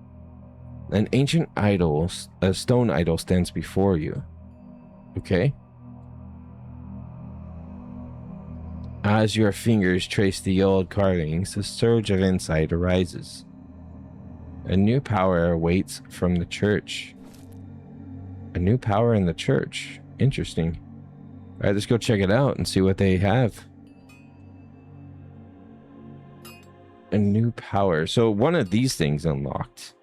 An ancient idol, a stone idol, stands before you. Okay. As your fingers trace the old carvings, a surge of insight arises. A new power awaits from the church. A new power in the church. Interesting. All right, let's go check it out and see what they have. A new power. So one of these things unlocked.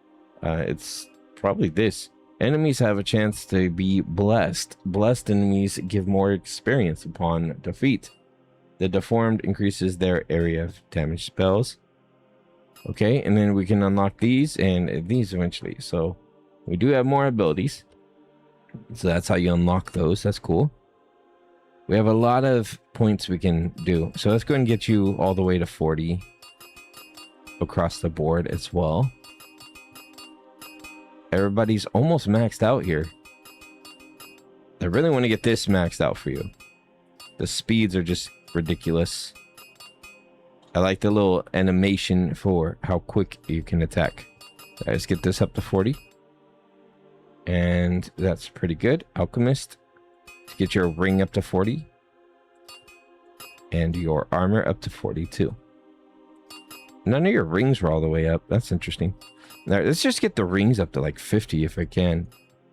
It's probably this. Enemies have a chance to be blessed. Blessed enemies give more experience upon defeat. The Deformed increases their area of damage spells. Okay, and then we can unlock these and these eventually. So we do have more abilities. So that's how you unlock those. That's cool. We have a lot of points we can do. So let's go ahead and get you all the way to 40 across the board as well. Everybody's almost maxed out here. I really want to get this maxed out for you. The speeds are just ridiculous. I like the little animation for how quick you can attack. Right, let's get this up to 40. And that's pretty good. Alchemist. Let's get your ring up to 40. And your armor up to 42. None of your rings were all the way up. That's interesting. All right, let's just get the rings up to like 50 if I can.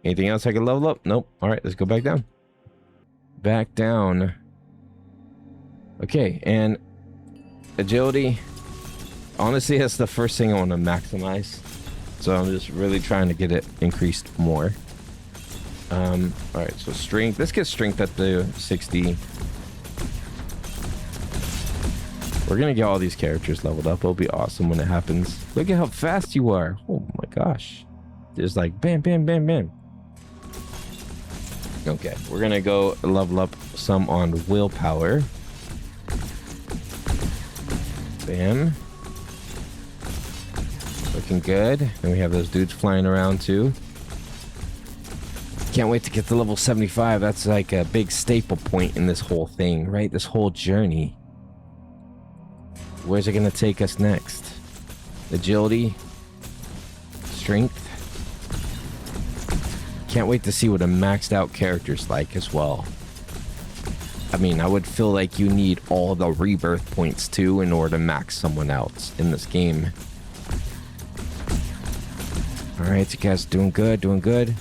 Anything else I can level up? Nope. All right, let's go back down. Back down. Okay, and agility. Honestly, that's the first thing I want to maximize. So I'm just really trying to get it increased more. All right, so strength. Let's get strength up to 60. We're gonna get all these characters leveled up. It'll be awesome when it happens. Look at how fast you are. Oh my gosh. Just like bam, bam, bam, bam. Okay, we're gonna go level up some on willpower. Bam. Looking good. And we have those dudes flying around too. Can't wait to get to level 75. That's like a big staple point in this whole thing, right? This whole journey. Where's it gonna take us next? Agility. Strength. Can't wait to see what a maxed out character's like as well. I mean, I would feel like you need all the rebirth points too in order to max someone out in this game. Alright, you guys doing good, doing good.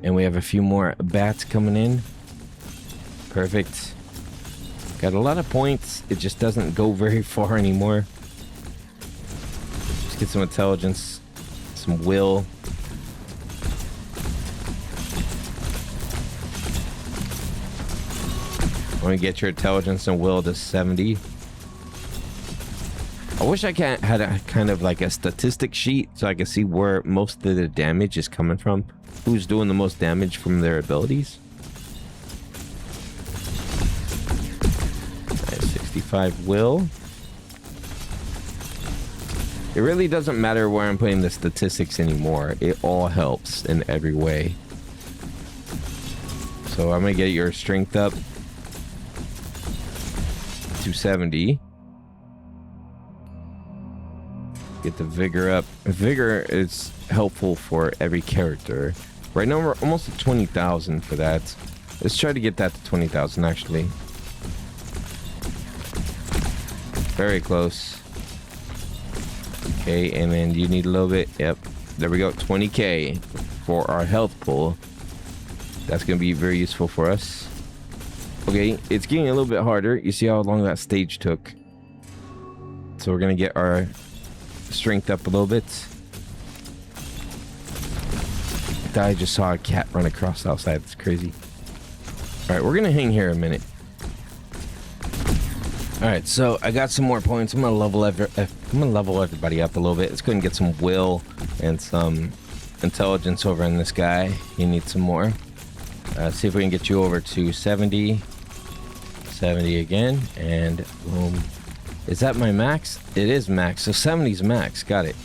And we have a few more bats coming in. Perfect. Got a lot of points. It just doesn't go very far anymore. Just get some intelligence, some will. When we get your intelligence and will to 70. I wish I had a kind of like a statistic sheet so I could see where most of the damage is coming from. Who's doing the most damage from their abilities. Nice, 65 will. It really doesn't matter where I'm putting the statistics anymore. It all helps in every way. So I'm gonna get your strength up to 70. Get the vigor up. Vigor is helpful for every character. Right now we're almost at 20,000 for that. Let's try to get that to 20,000 actually. Very close. Okay, and then you need a little bit. Yep. There we go. 20k for our health pool. That's going to be very useful for us. Okay, it's getting a little bit harder. You see how long that stage took. So we're going to get our strength up a little bit. I just saw a cat run across outside. It's crazy. Alright, we're going to hang here a minute. Alright, so I got some more points. I'm going to level everybody up a little bit. Let's go and get some will and some intelligence over in this guy. You need some more. See if we can get you over to 70. 70 again. And boom. Is that my max? It is max. So 70's max. Got it.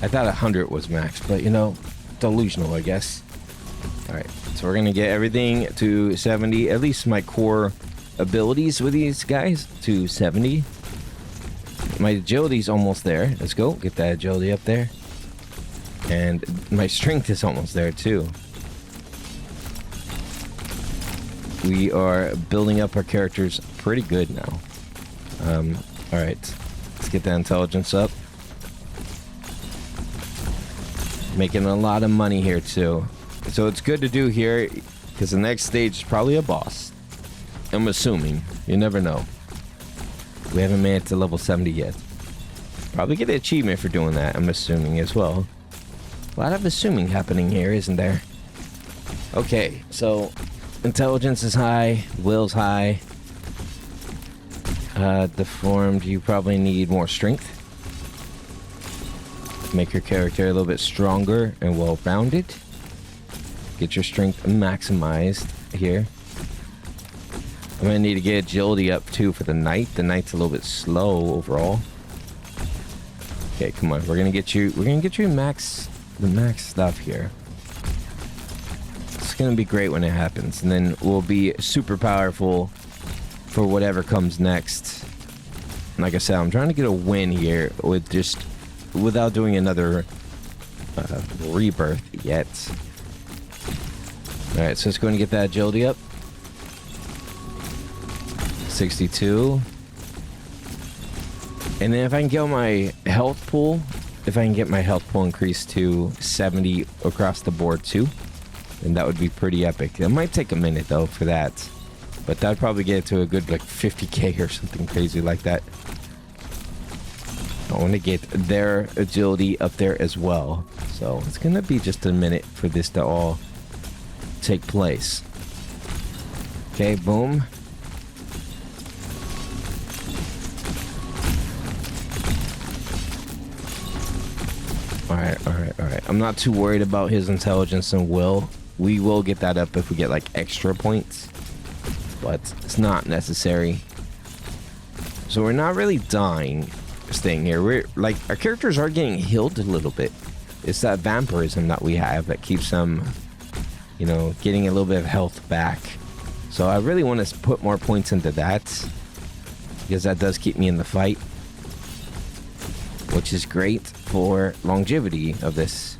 I thought 100 was max, but you know, delusional, I guess. Alright, so we're going to get everything to 70. At least my core abilities with these guys to 70. My agility's almost there. Let's go. Get that agility up there. And my strength is almost there too. We are building up our characters pretty good now. Alright. Let's get that intelligence up. Making a lot of money here too. So it's good to do here because the next stage is probably a boss. I'm assuming. You never know. We haven't made it to level 70 yet. Probably get an achievement for doing that, I'm assuming as well. A lot of assuming happening here, isn't there? Okay, so intelligence is high, will's high. Deformed, you probably need more strength. Make your character a little bit stronger and well-rounded. Get your strength maximized here. I'm gonna need to get agility up too for the knight. The knight's a little bit slow overall. Okay, come on. We're gonna get you the max stuff here. It's gonna be great when it happens, and then we'll be super powerful for whatever comes next. Like I said, I'm trying to get a win here with just without doing another rebirth yet. All right, so let's go and get that agility up. 62. And then if I can get my health pool, increased to 70 across the board too, then that would be pretty epic. It might take a minute though for that, but that'd probably get it to a good like 50k or something crazy like that. I want to get their agility up there as well, so it's gonna be just a minute for this to all take place. Okay, boom. Alright. I'm not too worried about his intelligence and will. We will get that up if we get like extra points, but it's not necessary. So we're not really dying staying here. We're like, our characters are getting healed a little bit. It's that vampirism that we have that keeps them, you know, getting a little bit of health back. So I really want to put more points into that because that does keep me in the fight, which is great for longevity of this.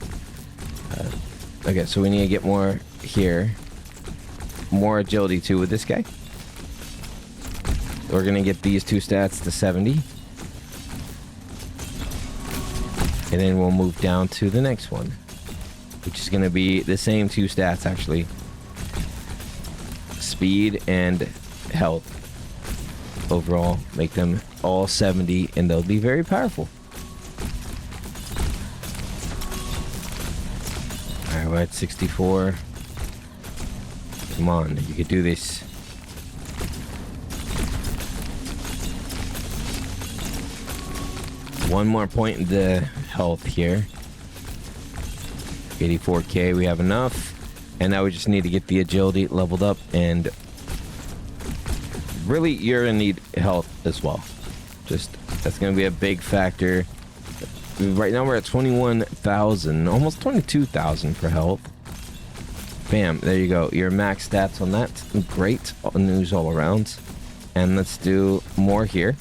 Okay, so we need to get more here. More agility too with this guy. We're gonna get these two stats to 70. And then we'll move down to the next one, which is gonna be the same two stats actually. Speed and health. Overall, make them all 70 and they'll be very powerful. Alright, we're at 64. Come on, you can do this. One more point in the health here. 84k, we have enough. And now we just need to get the agility leveled up, and really you're gonna need health as well. Just, that's gonna be a big factor. Right now we're at 21,000, almost 22,000 for health. Bam, there you go. Your max stats on that. Great news all around. And let's do more here.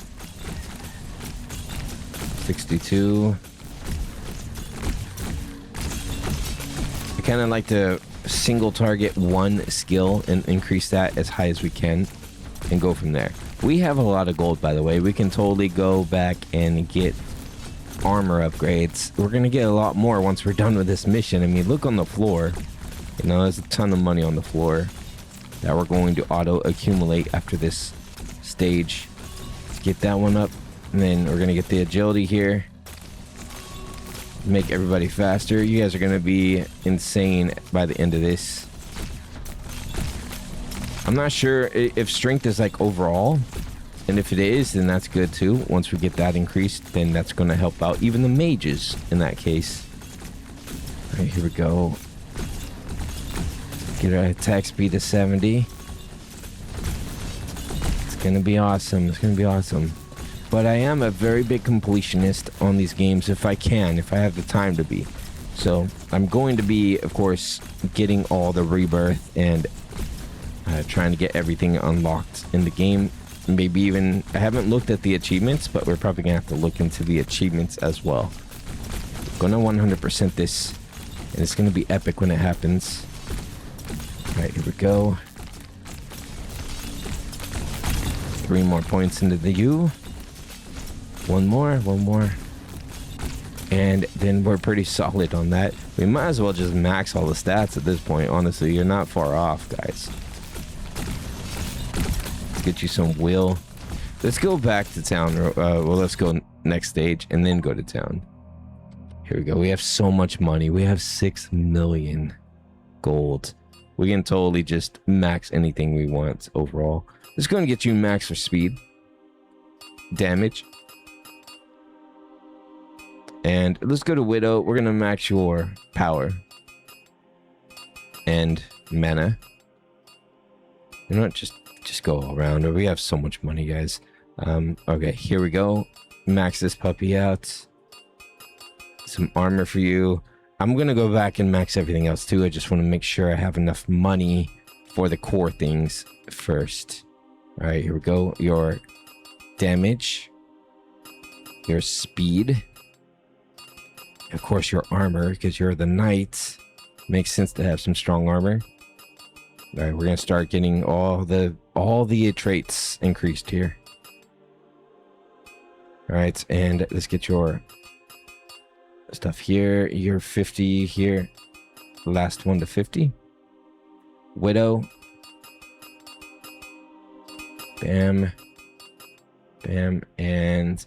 62. I kind of like to single target one skill and increase that as high as we can and go from there. We have a lot of gold, by the way. We can totally go back and get armor upgrades. We're gonna get a lot more once we're done with this mission. I mean, look on the floor. You know, there's a ton of money on the floor that we're going to auto accumulate after this stage. Let's get that one up, and then we're gonna get the agility here. Make everybody faster. You guys are gonna be insane by the end of this. I'm not sure if strength is like overall, and if it is, then that's good too. Once we get that increased, then that's gonna help out even the mages in that case. All right, here we go. Get our attack speed to 70. It's gonna be awesome. It's gonna be awesome. But I am a very big completionist on these games if I have the time to be. So I'm going to be, of course, getting all the Rebirth and trying to get everything unlocked in the game. Maybe even, I haven't looked at the achievements, but we're probably gonna have to look into the achievements as well. Gonna 100% this, and it's gonna be epic when it happens. Alright, here we go. 3 more points into the U. One more. And then we're pretty solid on that. We might as well just max all the stats at this point, honestly. You're not far off, guys. Let's get you some will. Let's go back to town. Well, let's go next stage and then go to town. Here we go. We have so much money. We have 6 million gold. We can totally just max anything we want overall. Let's go and get you max for speed, damage, and let's go to Widow. We're gonna max your power and mana. You know what? Just go all around. We have so much money, guys. Okay, here we go. Max this puppy out. Some armor for you. I'm gonna go back and max everything else too. I just want to make sure I have enough money for the core things first. All right, here we go. Your damage, your speed, of course your armor, because you're the knight. Makes sense to have some strong armor. All right, we're gonna start getting all the traits increased here. All right, and let's get your stuff here. You're 50 here. Last one to 50. Widow. Bam. Bam. And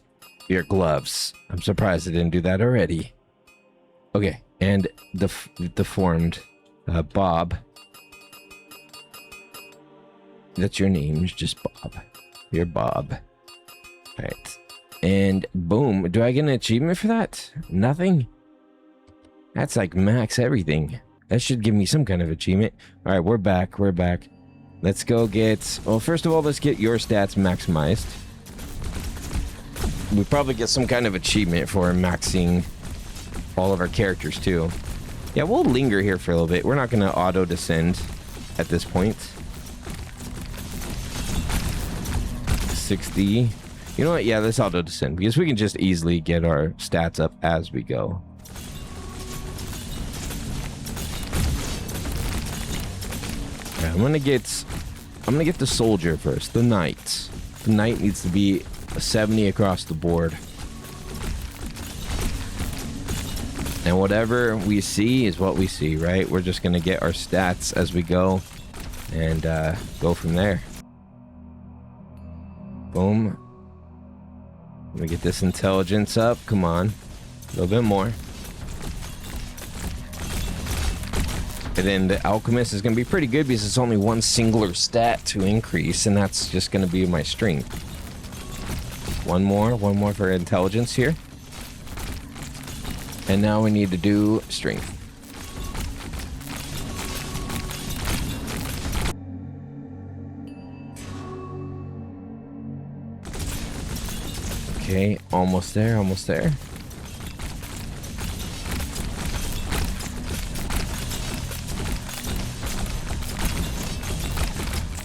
your gloves. I'm surprised I didn't do that already. Okay. And the deformed Bob. That's your name. It's just Bob. You're Bob. All right. And boom. Do I get an achievement for that? Nothing? That's like max everything. That should give me some kind of achievement. All right, we're back. We're back. Let's go get... Well, first of all, let's get your stats maximized. We probably get some kind of achievement for maxing all of our characters, too. Yeah, we'll linger here for a little bit. We're not going to auto-descend at this point. 60... You know what? Yeah, let's auto descend because we can just easily get our stats up as we go. Yeah, I'm gonna get the soldier first. The knight. The knight needs to be a 70 across the board. And whatever we see is what we see, right? We're just gonna get our stats as we go and go from there. Boom. Let me get this intelligence up. Come on. A little bit more. And then the alchemist is going to be pretty good because it's only one singular stat to increase, and that's just going to be my strength. One more for intelligence here. And now we need to do strength. Okay, almost there, almost there.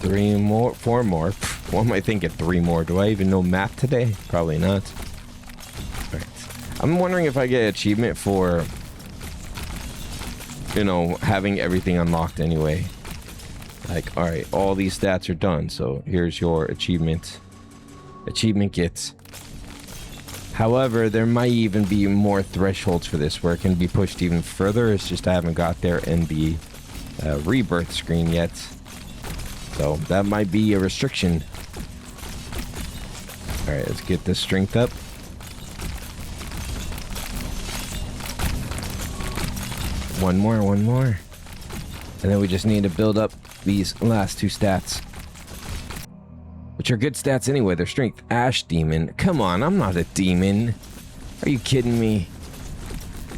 Three more, 4 more. What am I thinking? 3 more. Do I even know math today? Probably not. All right. I'm wondering if I get achievement for, you know, having everything unlocked anyway. Like, all right, all these stats are done. So here's your achievement. Achievement gets. However, there might even be more thresholds for this where it can be pushed even further. It's just I haven't got there in the rebirth screen yet. So that might be a restriction. Alright, let's get this strength up. One more. And then we just need to build up these last 2 stats. Which are good stats anyway. They're strength. Ash demon. Come on, I'm not a demon. Are you kidding me?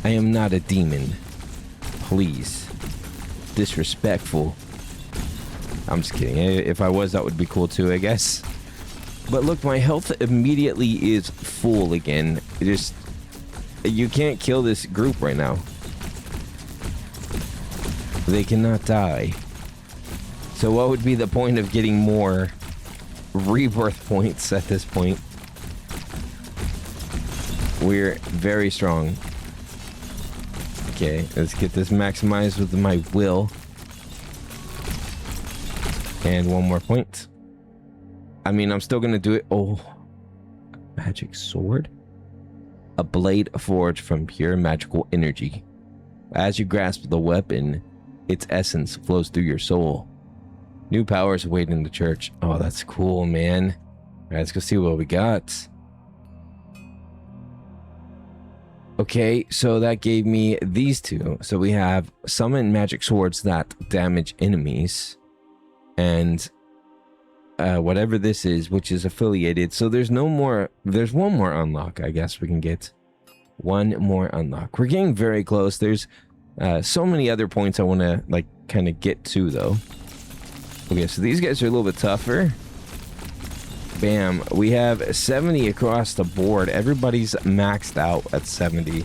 I am not a demon. Please. Disrespectful. I'm just kidding. If I was, that would be cool too, I guess. But look, my health immediately is full again. You can't kill this group right now. They cannot die. So what would be the point of getting more rebirth points at this point? We're very strong. Okay, let's get this maximized with my will. And 1 more point. I mean, I'm still gonna do it. Oh, magic sword? A blade forged from pure magical energy. As you grasp the weapon, its essence flows through your soul. New powers await in the church. Oh, that's cool, man. Alright, let's go see what we got. Okay, so that gave me these 2. So we have summon magic swords that damage enemies. And whatever this is, which is affiliated. So there's no more. There's 1 more unlock, I guess we can get. 1 more unlock. We're getting very close. There's so many other points I want to, like, kind of get to, though. Okay, so these guys are a little bit tougher. Bam. We have 70 across the board. Everybody's maxed out at 70.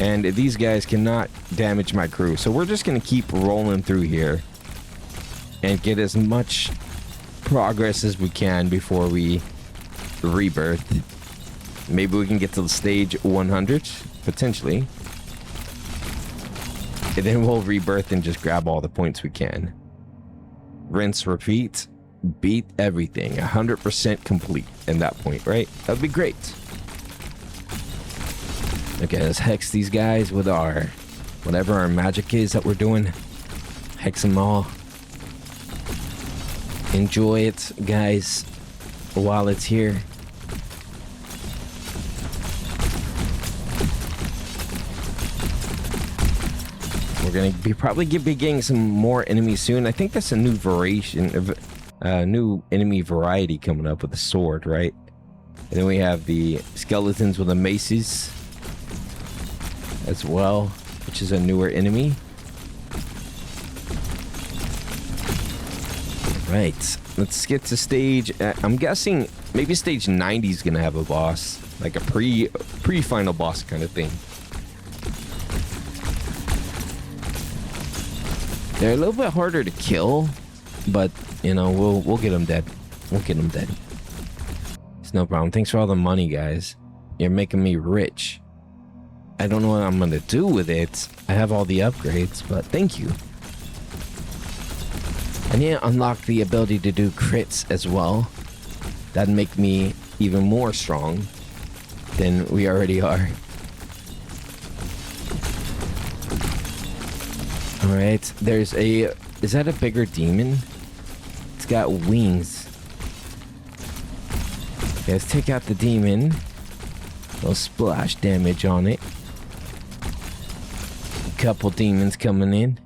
And these guys cannot damage my crew. So we're just going to keep rolling through here. And get as much progress as we can before we rebirth. Maybe we can get to the stage 100. Potentially. And then we'll rebirth and just grab all the points we can. Rinse, repeat. Beat everything. 100% complete in that point, right? That'd be great. Okay, let's hex these guys with our whatever our magic is that we're doing. Hex them all. Enjoy it, guys, while it's here. We're gonna probably be getting some more enemies soon. I think that's a new variation of new enemy variety coming up with the sword, right? And then we have the skeletons with the maces as well, which is a newer enemy. Right, let's get to stage. I'm guessing maybe stage 90 is gonna have a boss, like a pre-final boss kind of thing. They're a little bit harder to kill, but you know we'll get them dead. We'll get them dead. It's no problem. Thanks for all the money, guys. You're making me rich. I don't know what I'm gonna do with it. I have all the upgrades, but thank you. I need to unlock the ability to do crits as well. That'd make me even more strong than we already are. Alright, there's a... Is that a bigger demon? It's got wings. Okay, let's take out the demon. A little splash damage on it. A couple demons coming in.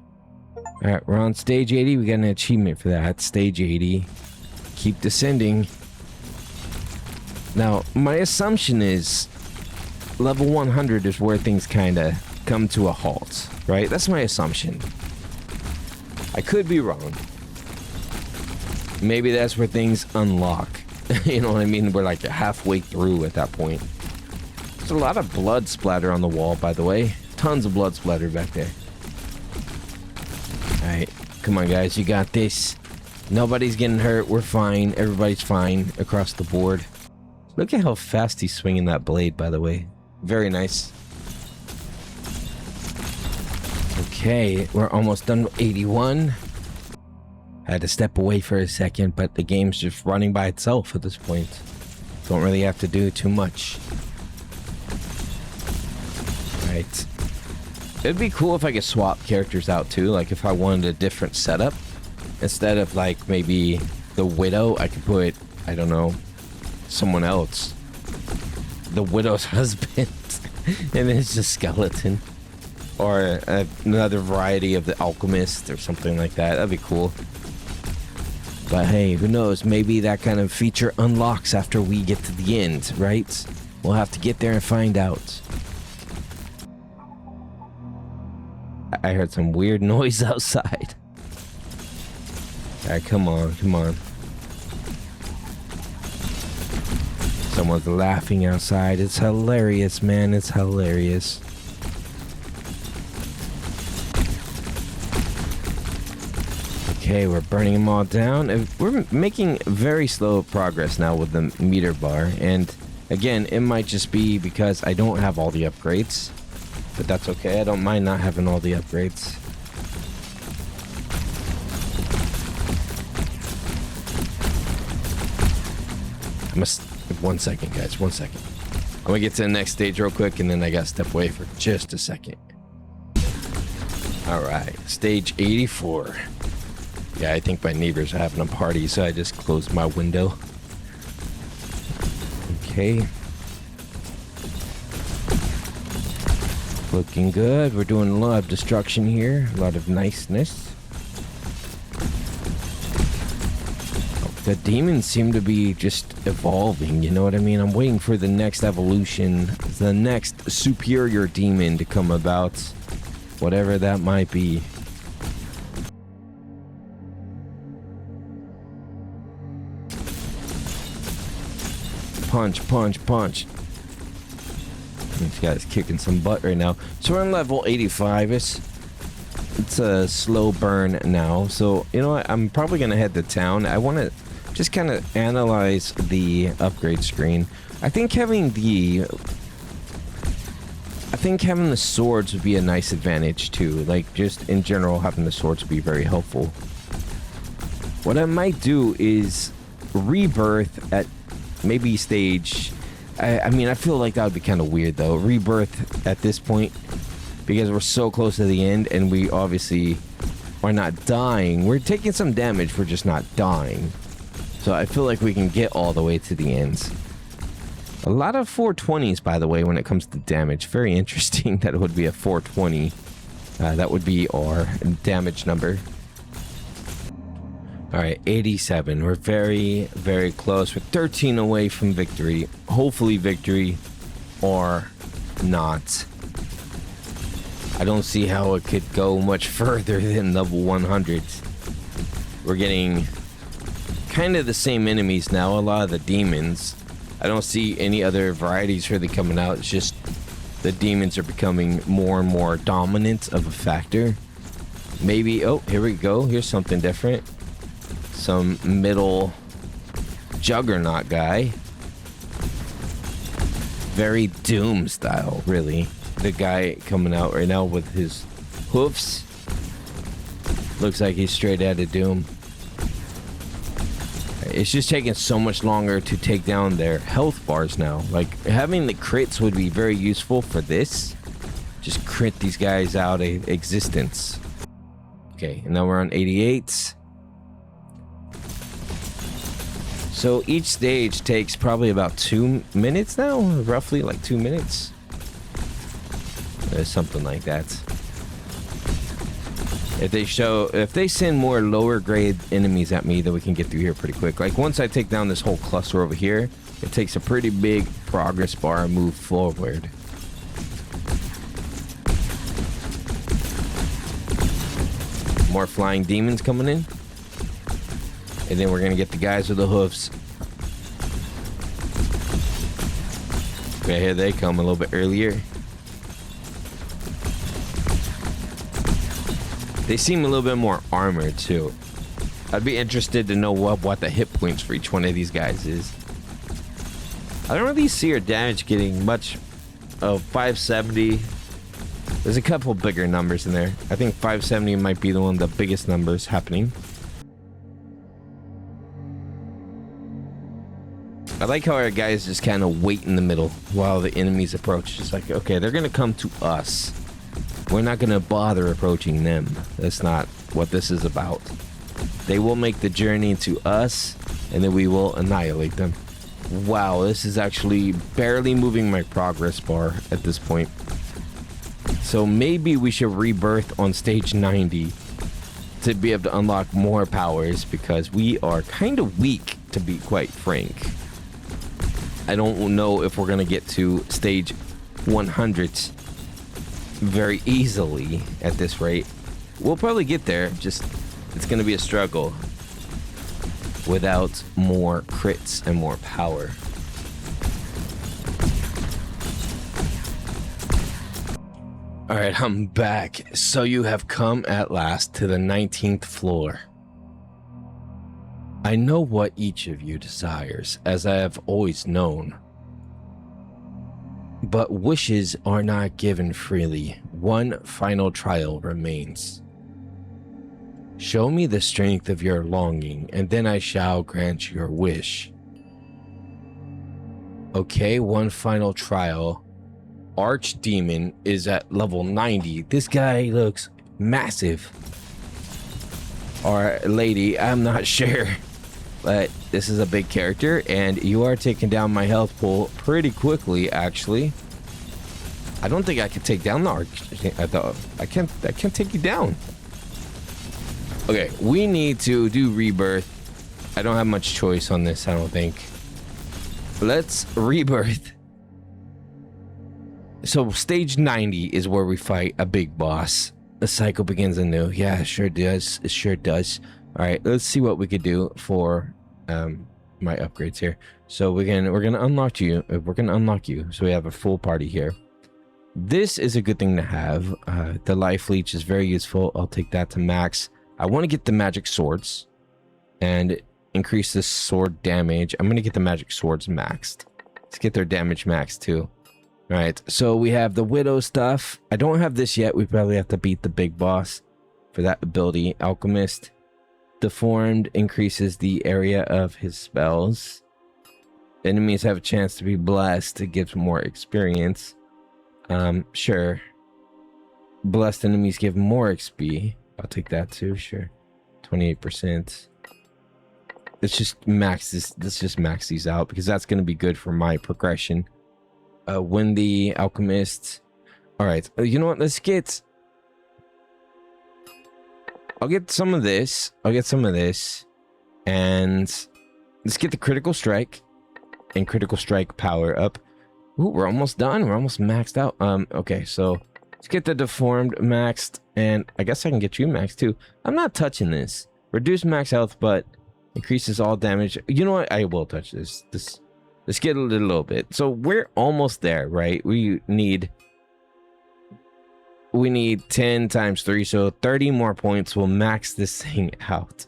Alright, we're on stage 80. We got an achievement for that. Stage 80. Keep descending. Now, my assumption is level 100 is where things kind of come to a halt, right? That's my assumption. I could be wrong. Maybe that's where things unlock. You know what I mean? We're like halfway through at that point. There's a lot of blood splatter on the wall, by the way. Tons of blood splatter back there. Alright, come on guys, you got this. Nobody's getting hurt, we're fine, everybody's fine across the board. Look at how fast he's swinging that blade, by the way. Very nice. Okay, we're almost done with 81. I had to step away for a second, but the game's just running by itself at this point. Don't really have to do too much. Alright. It'd be cool if I could swap characters out too. Like if I wanted a different setup, instead of like maybe the Widow, I could put, I don't know, someone else. The Widow's husband, and it's a skeleton, or another variety of the Alchemist or something like that. That'd be cool. But hey, who knows? Maybe that kind of feature unlocks after we get to the end, right? We'll have to get there and find out. I heard some weird noise outside. Alright, come on, come on. Someone's laughing outside. It's hilarious, man. It's hilarious. Okay, we're burning them all down. We're making very slow progress now with the meter bar. And again, it might just be because I don't have all the upgrades. But that's okay. I don't mind not having all the upgrades. I must... 1 second, guys. 1 second. I'm gonna get to the next stage real quick, and then I gotta step away for just a second. Alright, stage 84. Yeah, I think my neighbors are having a party, so I just closed my window. Okay. Looking good. We're doing a lot of destruction here. A lot of niceness. The demons seem to be just evolving, you know what I mean? I'm waiting for the next evolution, the next superior demon to come about. Whatever that might be. Punch, punch, punch. This guy's kicking some butt right now. So we're on level 85. It's a slow burn now. So, you know what? I'm probably going to head to town. I want to just kind of analyze the upgrade screen. I think having the swords would be a nice advantage too. Like just in general, having the swords would be very helpful. What I might do is Rebirth at maybe stage... I mean, I feel like that would be kind of weird though. Rebirth at this point, because we're so close to the end and we obviously are not dying. We're taking some damage, we're just not dying. So I feel like we can get all the way to the end. A lot of 420s, by the way, when it comes to damage. Very interesting that it would be a 420. That would be our damage number. Alright, 87. We're very, very close. We're 13 away from victory. Hopefully victory or not. I don't see how it could go much further than level 100. We're getting kind of the same enemies now. A lot of the demons. I don't see any other varieties really coming out. It's just the demons are becoming more and more dominant of a factor. Maybe... Oh, here we go. Here's something different. Some middle juggernaut guy. Very Doom style, really. The guy coming out right now with his hoofs. Looks like he's straight out of Doom. It's just taking so much longer to take down their health bars now. Like, having the crits would be very useful for this. Just crit these guys out of existence. Okay, and now we're on 88. So each stage takes probably about 2 minutes now, roughly like 2 minutes. Something like that. If they send more lower grade enemies at me, then we can get through here pretty quick. Like once I take down this whole cluster over here, it takes a pretty big progress bar and move forward. More flying demons coming in. And then we're going to get the guys with the hoofs. Okay, here they come a little bit earlier. They seem a little bit more armored, too. I'd be interested to know what the hit points for each one of these guys is. I don't really see her damage getting much of 570. There's a couple bigger numbers in there. I think 570 might be the one of the biggest numbers happening. I like how our guys just kind of wait in the middle while the enemies approach. Just like, okay, they're going to come to us. We're not going to bother approaching them. That's not what this is about. They will make the journey to us, and then we will annihilate them. Wow, this is actually barely moving my progress bar at this point. So maybe we should rebirth on stage 90 to be able to unlock more powers, because we are kind of weak, to be quite frank. I don't know if we're going to get to stage 100 very easily at this rate. We'll probably get there, just it's going to be a struggle without more crits and more power. Alright, I'm back. So you have come at last to the 19th floor. I know what each of you desires, as I have always known. But wishes are not given freely. One final trial remains. Show me the strength of your longing, and then I shall grant your wish. Okay, one final trial. Archdemon is at level 90. This guy looks massive. Or lady, I'm not sure. But this is a big character, and you are taking down my health pool pretty quickly, actually. I don't think I can take down the I can't take you down. Okay, we need to do rebirth. I don't have much choice on this, I don't think. Let's rebirth. So stage 90 is where we fight a big boss. The cycle begins anew. Yeah, it sure does. It sure does. All right, let's see what we could do for my upgrades here. So we're gonna unlock you. We're gonna unlock you. So we have a full party here. This is a good thing to have. The life leech is very useful. I'll take that to max. I want to get the magic swords and increase this sword damage. I'm gonna get the magic swords maxed. Let's get their damage maxed too. All right, so we have the widow stuff. I don't have this yet. We probably have to beat the big boss for that ability. Alchemist. Deformed increases the area of his spells. Enemies have a chance to be blessed. It gives more experience. Sure. Blessed enemies give more XP. I'll take that too, sure. 28%. Let's just max this. Let's just max these out, because that's going to be good for my progression. Windy, Alchemist. Alright, you know what? Let's get... I'll get some of this. I'll get some of this. And let's get the critical strike and critical strike power up. Ooh, we're almost done. We're almost maxed out. Okay, so let's get the deformed maxed, and I guess I can get you maxed too. I'm not touching this. Reduce max health, but increases all damage. You know what? I will touch this. Let's get a little bit. So we're almost there, right? We need 10 times 3, so 30 more points will max this thing out.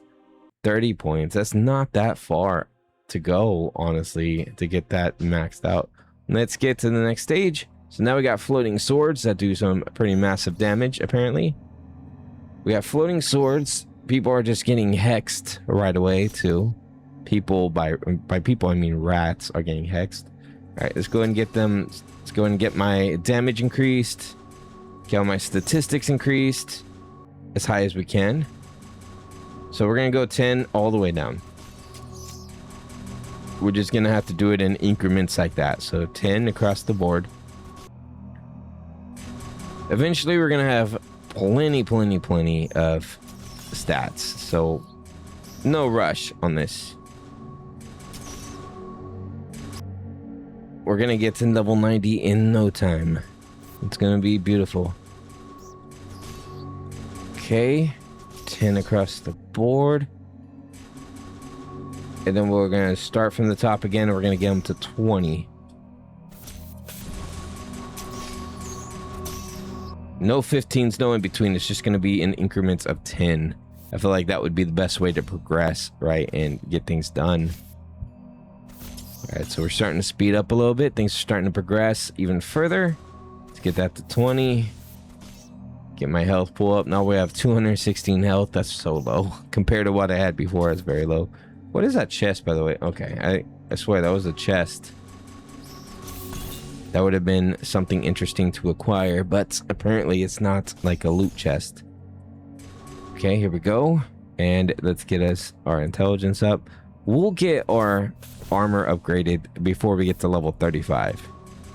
30 points. That's not that far to go, honestly, to get that maxed out. Let's get to the next stage. So now we got floating swords that do some pretty massive damage, apparently. We got floating swords. People are just getting hexed right away, too. People, by people, I mean rats, are getting hexed. All right, let's go ahead and get them. Let's go ahead and get my damage increased. Get all my statistics increased as high as we can. So we're going to go 10 all the way down. We're just going to have to do it in increments like that. So 10 across the board. Eventually, we're going to have plenty of stats. So no rush on this. We're going to get to level 90 in no time. It's going to be beautiful. Okay. 10 across the board. And then we're going to start from the top again. And we're going to get them to 20. No 15s, no in between. It's just going to be in increments of 10. I feel like that would be the best way to progress, right? And get things done. Alright, so we're starting to speed up a little bit. Things are starting to progress even further. Let's get that to 20. Get my health pool up. Now we have 216 health. That's so low. Compared to what I had before, it's very low. What is that chest, by the way? Okay, I swear that was a chest. That would have been something interesting to acquire, but apparently it's not like a loot chest. Okay, here we go. And let's get us our intelligence up. We'll get our armor upgraded before we get to level 35.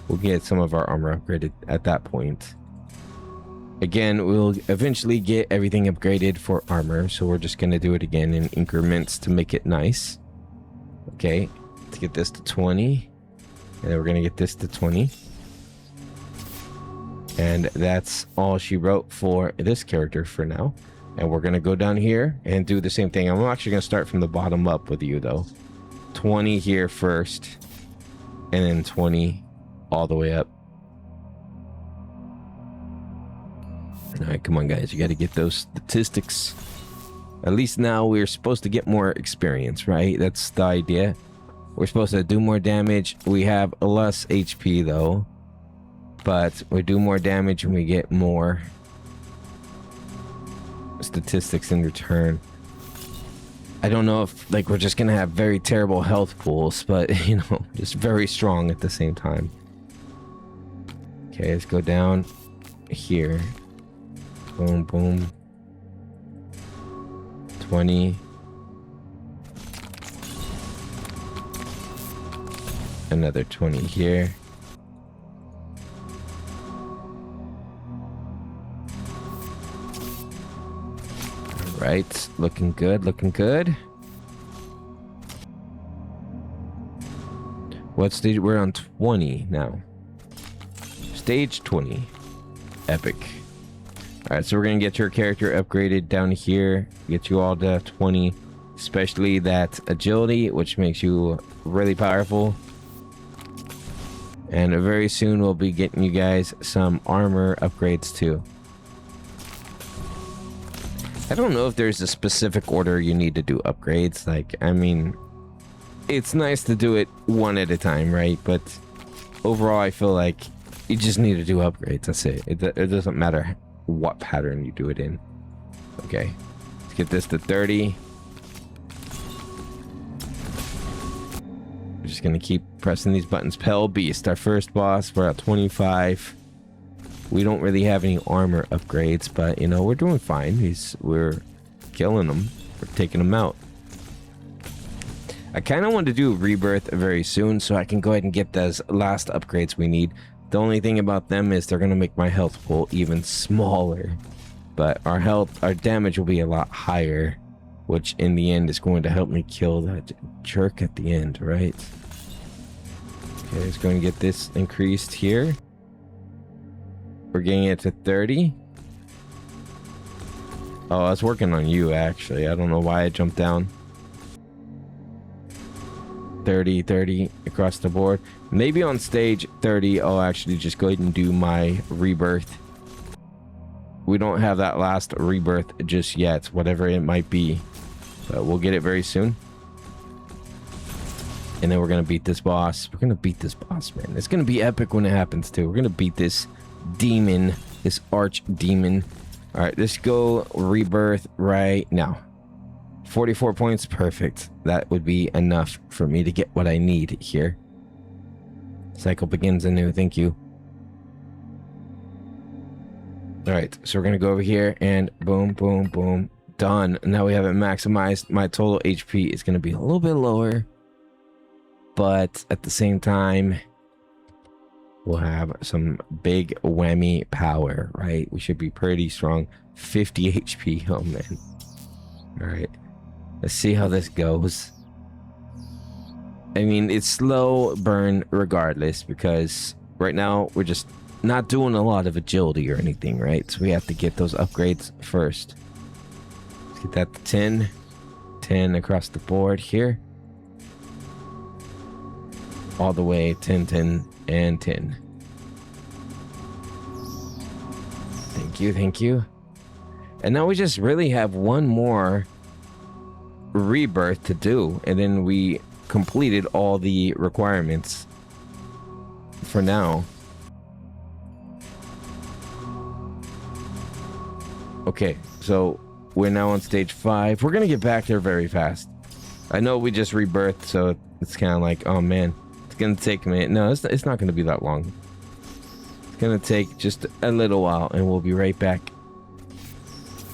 We'll get some of our armor upgraded at that point. Again, we'll eventually get everything upgraded for armor, so we're just going to do it again in increments to make it nice. Okay, let's get this to 20. And then we're going to get this to 20. And that's all she wrote for this character for now. And we're going to go down here and do the same thing. I'm actually going to start from the bottom up with you, though. 20 here first. And then 20 all the way up. All right, come on, guys. You got to get those statistics. At least now we're supposed to get more experience, right? That's the idea. We're supposed to do more damage. We have less HP, though. But we do more damage and we get more statistics in return. I don't know if, like, we're just going to have very terrible health pools, but, you know, just very strong at the same time. Okay, let's go down here. Boom, boom. 20. Another 20 here. All right, looking good, looking good. What stage? We're on 20 now. Stage 20. Epic. All right, so we're gonna get your character upgraded down here. Get you all to 20, especially that agility, which makes you really powerful. And very soon we'll be getting you guys some armor upgrades too. I don't know if there's a specific order you need to do upgrades. Like, I mean, it's nice to do it one at a time, right? But overall, I feel like you just need to do upgrades. That's it. It doesn't matter what pattern you do it in. Okay, let's get this to 30. We're just gonna keep pressing these buttons. Pell Beast, our first boss. We're at 25. We don't really have any armor upgrades, but you know, we're doing fine. We're killing them. We're taking them out. I kind of want to do Rebirth very soon so I can go ahead and get those last upgrades we need. The only thing about them is they're going to make my health pool even smaller. But our damage will be a lot higher, which in the end is going to help me kill that jerk at the end, right? Okay, let's go and get this increased here. We're getting it to 30. Oh, I was working on you, actually. I don't know why I jumped down. 30, 30 across the board. Maybe on stage 30, I'll actually just go ahead and do my Rebirth. We don't have that last Rebirth just yet, whatever it might be. But we'll get it very soon. And then we're going to beat this boss. We're going to beat this boss, man. It's going to be epic when it happens, too. We're going to beat this demon, this arch demon. All right, let's go Rebirth right now. 44 points, perfect. That would be enough for me to get what I need here. Cycle begins anew, thank you. All right, so we're gonna go over here and boom, boom, boom, done. Now we have it maximized. My total HP is gonna be a little bit lower, but at the same time, we'll have some big whammy power, right? We should be pretty strong. 50 HP, oh man. All right. Let's see how this goes. I mean, it's slow burn regardless, because right now we're just not doing a lot of agility or anything, right? So we have to get those upgrades first. Let's get that to 10. 10 across the board here. All the way 10, 10, and 10. Thank you, thank you. And now we just really have one more Rebirth to do, and then we completed all the requirements for now. Okay, so we're now on stage 5. We're gonna get back there very fast. I know we just rebirthed, so it's kind of like, oh man, it's gonna take a minute. No, it's not gonna be that long. It's gonna take just a little while, and we'll be right back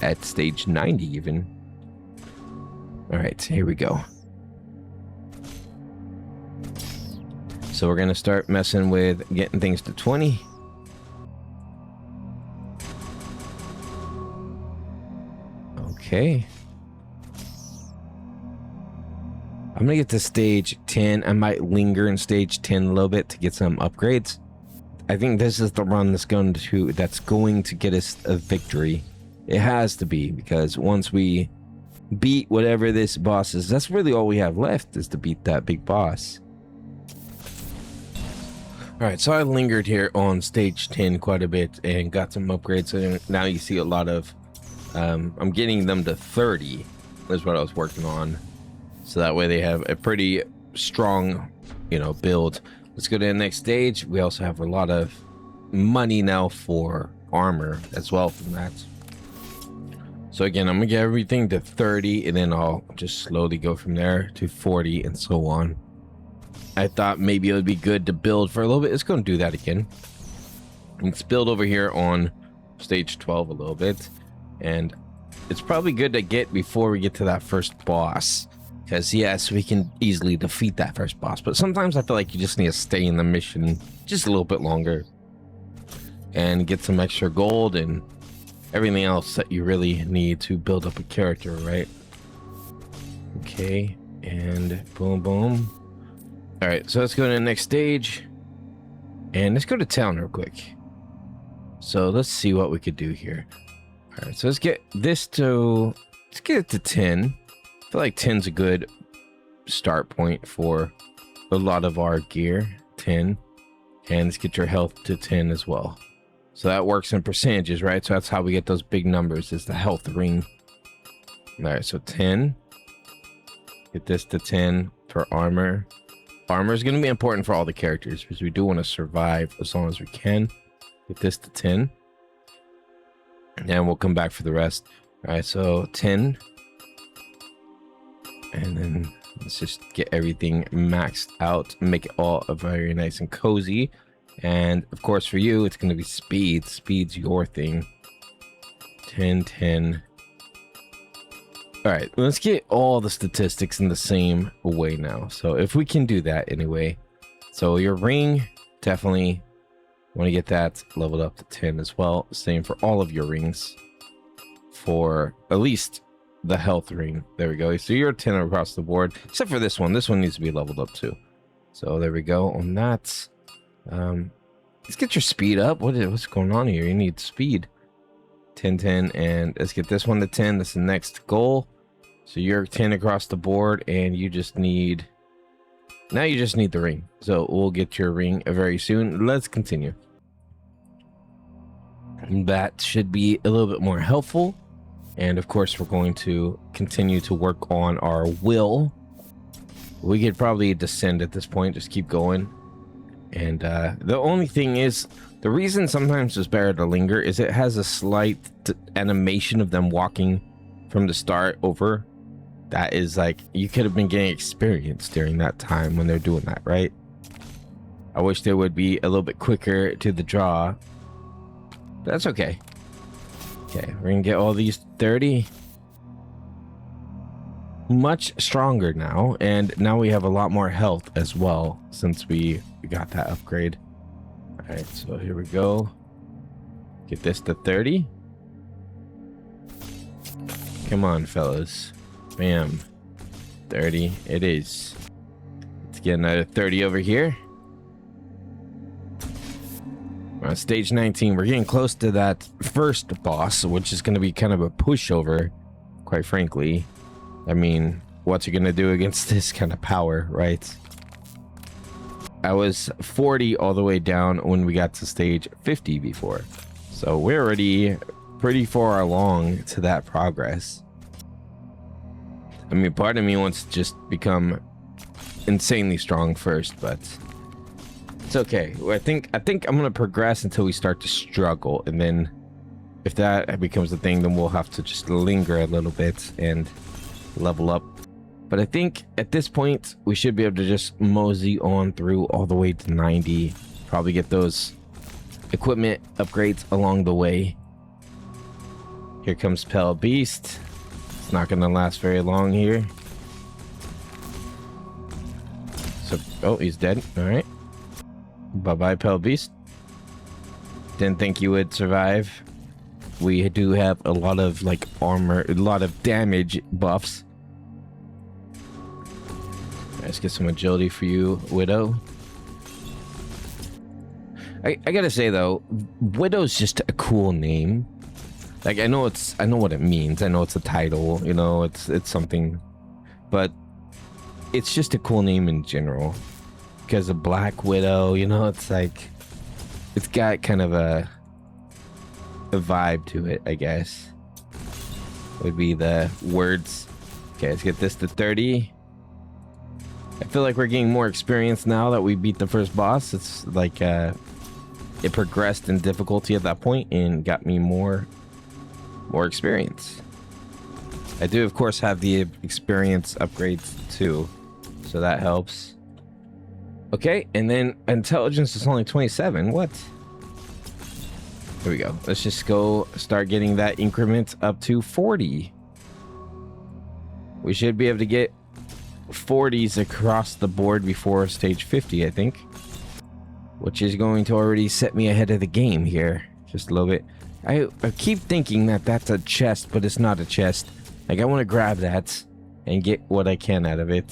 at stage 90 even. All right, here we go. So we're gonna start messing with getting things to 20. Okay. I'm gonna get to stage 10. I might linger in stage 10 a little bit to get some upgrades. I think this is the run that's going to get us a victory. It has to be, because once we beat whatever this boss is, that's really all we have left, is to beat that big boss. Alright, so I lingered here on stage 10 quite a bit and got some upgrades, and now you see a lot of I'm getting them to 30 is what I was working on, so that way they have a pretty strong, you know, build. Let's go to the next stage. We also have a lot of money now for armor as well from that. So again, I'm gonna get everything to 30, and then I'll just slowly go from there to 40 and so on. I thought maybe it would be good to build for a little bit. It's going to do that again. Let's build over here on stage 12 a little bit, and it's probably good to get before we get to that first boss, because yes, we can easily defeat that first boss, but sometimes I feel like you just need to stay in the mission just a little bit longer and get some extra gold and everything else that you really need to build up a character, right? Okay, and boom boom. All right, so let's go to the next stage, and let's go to town real quick. So let's see what we could do here. All right, so let's get this to, let's get it to 10. I feel like 10's a good start point for a lot of our gear. 10, and let's get your health to 10 as well. So that works in percentages, right? So that's how we get those big numbers, is the health ring. All right, so 10. Get this to 10 for armor. Armor is going to be important for all the characters because we do want to survive as long as we can. Get this to 10. And we'll come back for the rest. All right, so 10. And then let's just get everything maxed out. Make it all very nice and cozy. And of course for you, it's going to be speed. Speed's your thing. 10, 10. All right, let's get all the statistics in the same way now. So if we can do that anyway. So your ring, definitely want to get that leveled up to 10 as well. Same for all of your rings. For at least the health ring. There we go. So you're 10 across the board, except for this one. This one needs to be leveled up too. So there we go on that. Let's get your speed up. What's going on here? You need speed. 10, 10, and let's get this one to 10. That's the next goal. So you're 10 across the board, and you just need, now you just need the ring. So we'll get your ring very soon. Let's continue. That should be a little bit more helpful. And of course, we're going to continue to work on our will. We could probably descend at this point, just keep going. And the only thing is, the reason sometimes it's better to linger is it has a slight animation of them walking from the start over. That is like, you could have been getting experience during that time when they're doing that, right? I wish they would be a little bit quicker to the draw. But that's okay. Okay, we're gonna get all these 30. Much stronger now, and now we have a lot more health as well since we got that upgrade. All right, so here we go. Get this to 30. Come on, fellas. Bam. 30 it is. Let's get another 30 over here. We're on stage 19. We're getting close to that first boss, which is going to be kind of a pushover, quite frankly. I mean, what's he going to do against this kind of power, right? I was 40 all the way down when we got to stage 50 before. So we're already pretty far along to that progress. I mean, part of me wants to just become insanely strong first, but it's okay. I think I'm going to progress until we start to struggle, and then if that becomes a thing, then we'll have to just linger a little bit and level up. But I think at this point we should be able to just mosey on through all the way to 90, probably get those equipment upgrades along the way. Here comes Pale Beast. It's not gonna last very long here. So, oh, he's dead. All right. Bye-bye, Pale Beast. Didn't think you would survive. We do have a lot of like armor, a lot of damage buffs. Let's get some agility for you, Widow. I gotta say though, Widow's just a cool name. Like I know what it means. I know it's a title, you know, it's something, but it's just a cool name in general. Because a Black Widow, you know, it's like it's got kind of a vibe to it, I guess. Would be the words. Okay, let's get this to 30. I feel like we're getting more experience now that we beat the first boss. It's like it progressed in difficulty at that point and got me more experience. I do of course have the experience upgrades too, so that helps. Okay, and then intelligence is only 27. What? Here we go. Let's just go start getting that increment up to 40. We should be able to get 40s across the board before stage 50, I think. Which is going to already set me ahead of the game here. Just a little bit. I keep thinking that that's a chest, but it's not a chest. Like, I want to grab that and get what I can out of it.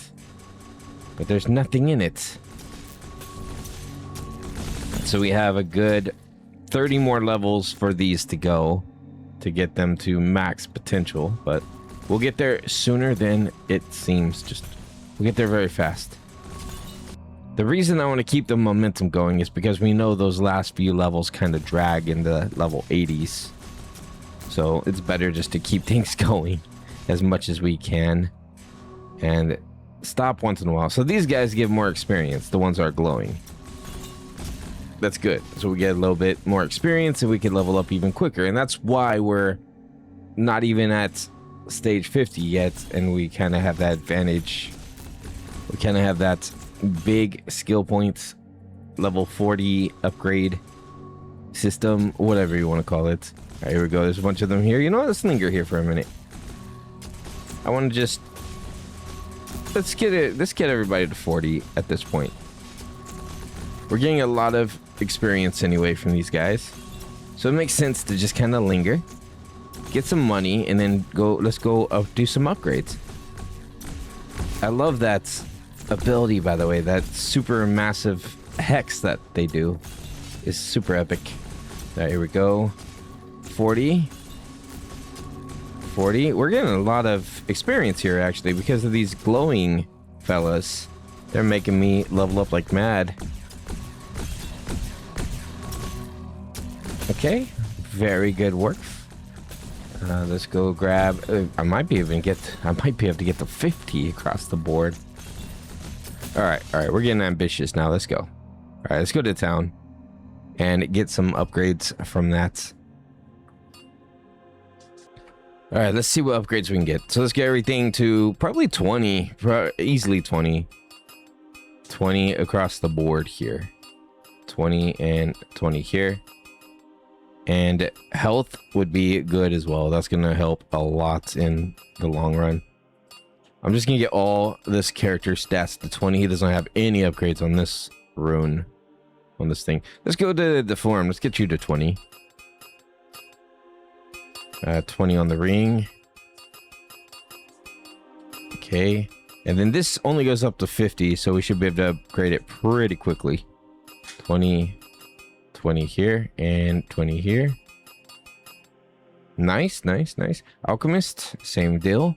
But there's nothing in it. So we have a good 30 more levels for these to go to get them to max potential. But we'll get there sooner than it seems. Just we'll get there very fast. The reason I want to keep the momentum going is because we know those last few levels kind of drag in the level 80s. So it's better just to keep things going as much as we can and stop once in a while. So these guys give more experience, the ones that are glowing. That's good. So we get a little bit more experience and we can level up even quicker. And that's why we're not even at stage 50 yet, and we kind of have that advantage. We kind of have that big skill points, level 40 upgrade system, whatever you want to call it. All right, here we go. There's a bunch of them here. You know what? Let's linger here for a minute. I want to just let's get everybody to 40 at this point. We're getting a lot of experience anyway from these guys, so it makes sense to just kind of linger, get some money, and then go. Let's go do some upgrades. I love that ability, by the way. That super massive hex that they do is super epic. All right, here we go. 40. We're getting a lot of experience here actually because of these glowing fellas. They're making me level up like mad. Okay, very good work. Let's go grab. I might be able to get to 50 across the board. All right, we're getting ambitious now. Let's go. All right, let's go to town and get some upgrades from that. All right, let's see what upgrades we can get. So let's get everything to probably 20, easily 20 across the board here. 20 and 20 here. And health would be good as well. That's going to help a lot in the long run. I'm just going to get all this character stats to 20. He doesn't have any upgrades on this rune, on this thing. Let's go to Deformed. Let's get you to 20. 20 on the ring. Okay. And then this only goes up to 50, so we should be able to upgrade it pretty quickly. 20 here, and 20 here. Nice. Alchemist, same deal.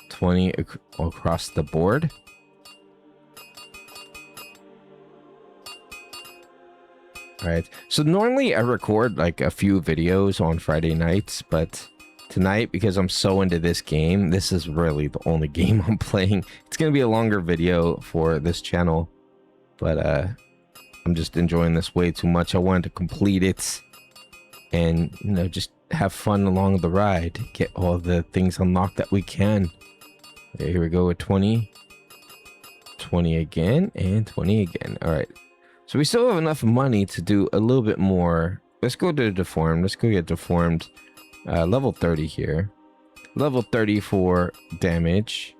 20 across the board. Alright, so normally I record like a few videos on Friday nights, but tonight, because I'm so into this game, this is really the only game I'm playing. It's gonna be a longer video for this channel, but I'm just enjoying this way too much. I wanted to complete it and, you know, just have fun along the ride, get all the things unlocked that we can. Okay, here we go with 20 again, and 20 again. All right, So we still have enough money to do a little bit more. Let's go to Deformed. Let's go get Deformed. Level 30 here. Level 30 for damage.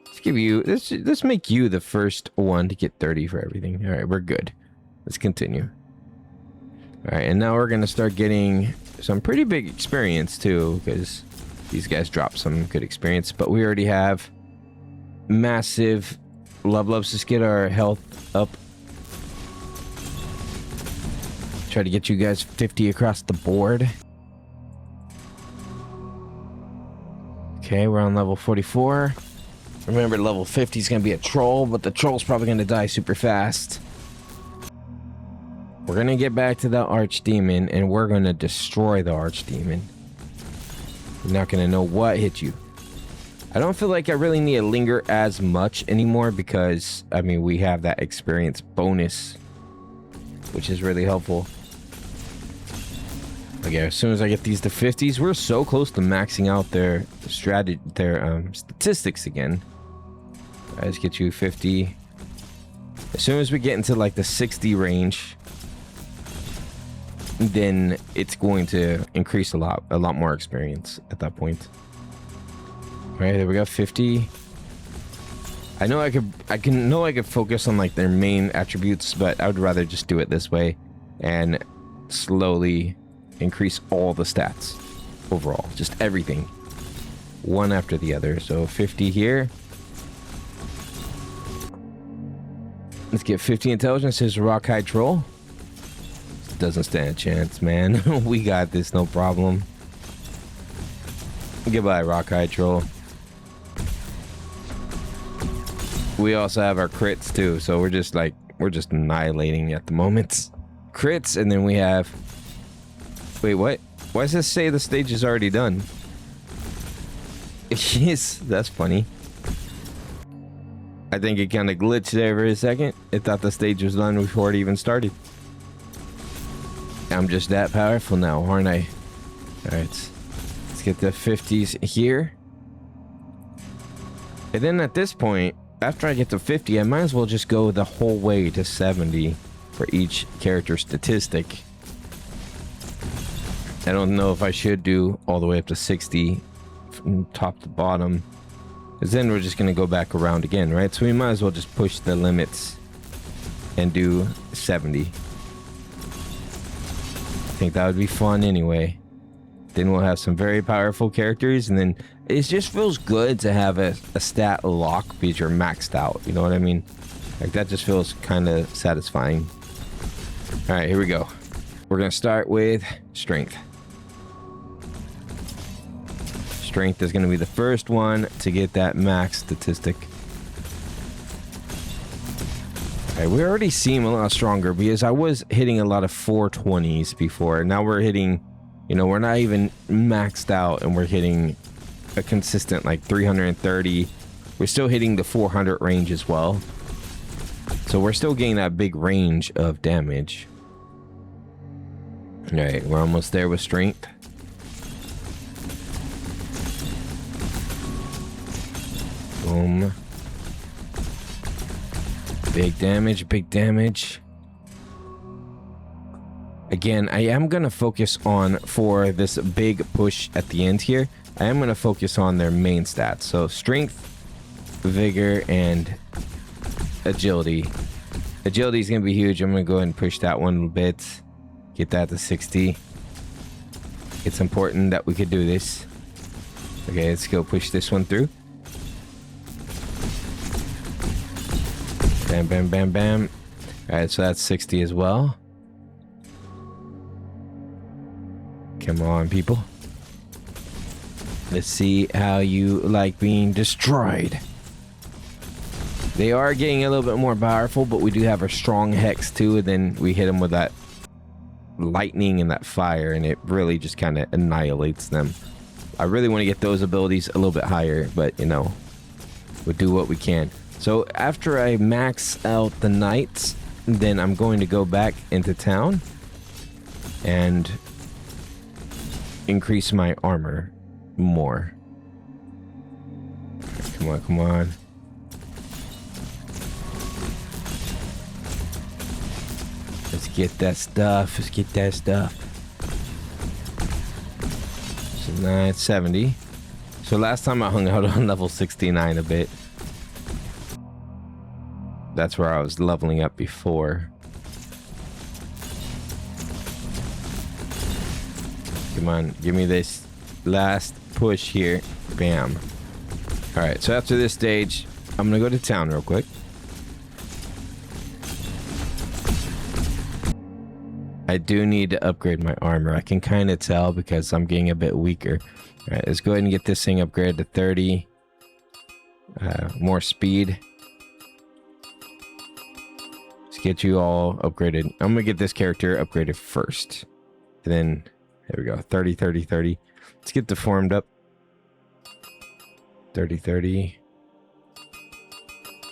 Let's give you... Let's make you the first one to get 30 for everything. Alright, we're good. Let's continue. Alright, and now we're going to start getting some pretty big experience too, because these guys drop some good experience. But we already have massive level ups. Let's get our health up. Try to get you guys 50 across the board. Okay, we're on level 44. Remember, level 50 is going to be a troll, but the troll's probably going to die super fast. We're going to get back to the archdemon, and we're going to destroy the archdemon. You're not going to know what hit you. I don't feel like I really need to linger as much anymore because, I mean, we have that experience bonus, which is really helpful. Okay, as soon as I get these to 50s, we're so close to maxing out their statistics again. Let's get you 50. As soon as we get into like the 60 range, then it's going to increase a lot more experience at that point. All right, there we go, 50. I know I could focus on like their main attributes, but I would rather just do it this way and slowly increase all the stats overall, just everything, one after the other. So 50 here. Let's get 50 intelligence. Here's a rock hide troll. Doesn't stand a chance, man. We got this, no problem. Goodbye, rock hide troll. We also have our crits too, so we're just annihilating at the moment. Crits, and then we have... Wait, what? Why does this say the stage is already done? Yes, that's funny. I think it kind of glitched there for a second. It thought the stage was done before it even started. I'm just that powerful now, aren't I? Alright. Let's get the 50s here. And then at this point, after I get to 50, I might as well just go the whole way to 70 for each character statistic. I don't know if I should do all the way up to 60 from top to bottom, because then we're just going to go back around again, right? So we might as well just push the limits and do 70. I think that would be fun anyway. Then we'll have some very powerful characters, and then it just feels good to have a stat lock because you're maxed out, you know what I mean? Like, that just feels kind of satisfying. All right, here we go. We're going to start with strength. Strength is going to be the first one to get that max statistic. Alright, we already seem a lot stronger because I was hitting a lot of 420s before. Now we're hitting, you know, we're not even maxed out and we're hitting a consistent like 330. We're still hitting the 400 range as well. So we're still getting that big range of damage. Alright, we're almost there with strength. Boom. Big damage, big damage. Again, I am going to focus on, for this big push at the end here, I am going to focus on their main stats. So strength, vigor, and agility. Agility is going to be huge. I'm going to go ahead and push that one a little bit. Get that to 60. It's important that we could do this. Okay, let's go push this one through. Bam, bam, bam, bam. Alright, so that's 60 as well. Come on, people. Let's see how you like being destroyed. They are getting a little bit more powerful, but we do have our strong hex too, and then we hit them with that lightning and that fire, and it really just kind of annihilates them. I really want to get those abilities a little bit higher, but you know, we'll do what we can. So after I max out the knights, then I'm going to go back into town and increase my armor more. Come on, come on. Let's get that stuff. Let's get that stuff. So 970. So last time I hung out on level 69 a bit. That's where I was leveling up before. Come on, give me this last push here. Bam. Alright, so after this stage, I'm gonna go to town real quick. I do need to upgrade my armor. I can kind of tell because I'm getting a bit weaker. Alright, let's go ahead and get this thing upgraded to 30. More speed. Let's get you all upgraded. I'm gonna get this character upgraded first. And then, there we go, 30, 30, 30. Let's get Deformed up. 30, 30.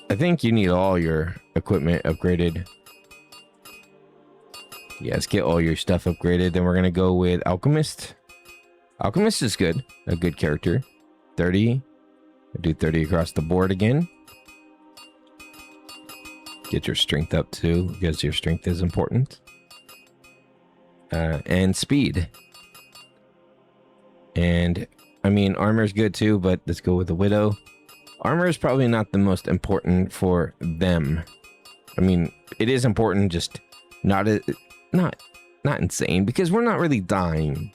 I think you need all your equipment upgraded. Yeah, let's get all your stuff upgraded. Then we're gonna go with Alchemist. Alchemist is good. A good character. 30. I'll do 30 across the board again. Get your strength up too, because your strength is important. And speed. And I mean, armor is good too, but let's go with the Widow. Armor is probably not the most important for them. I mean, it is important, just not insane, because we're not really dying.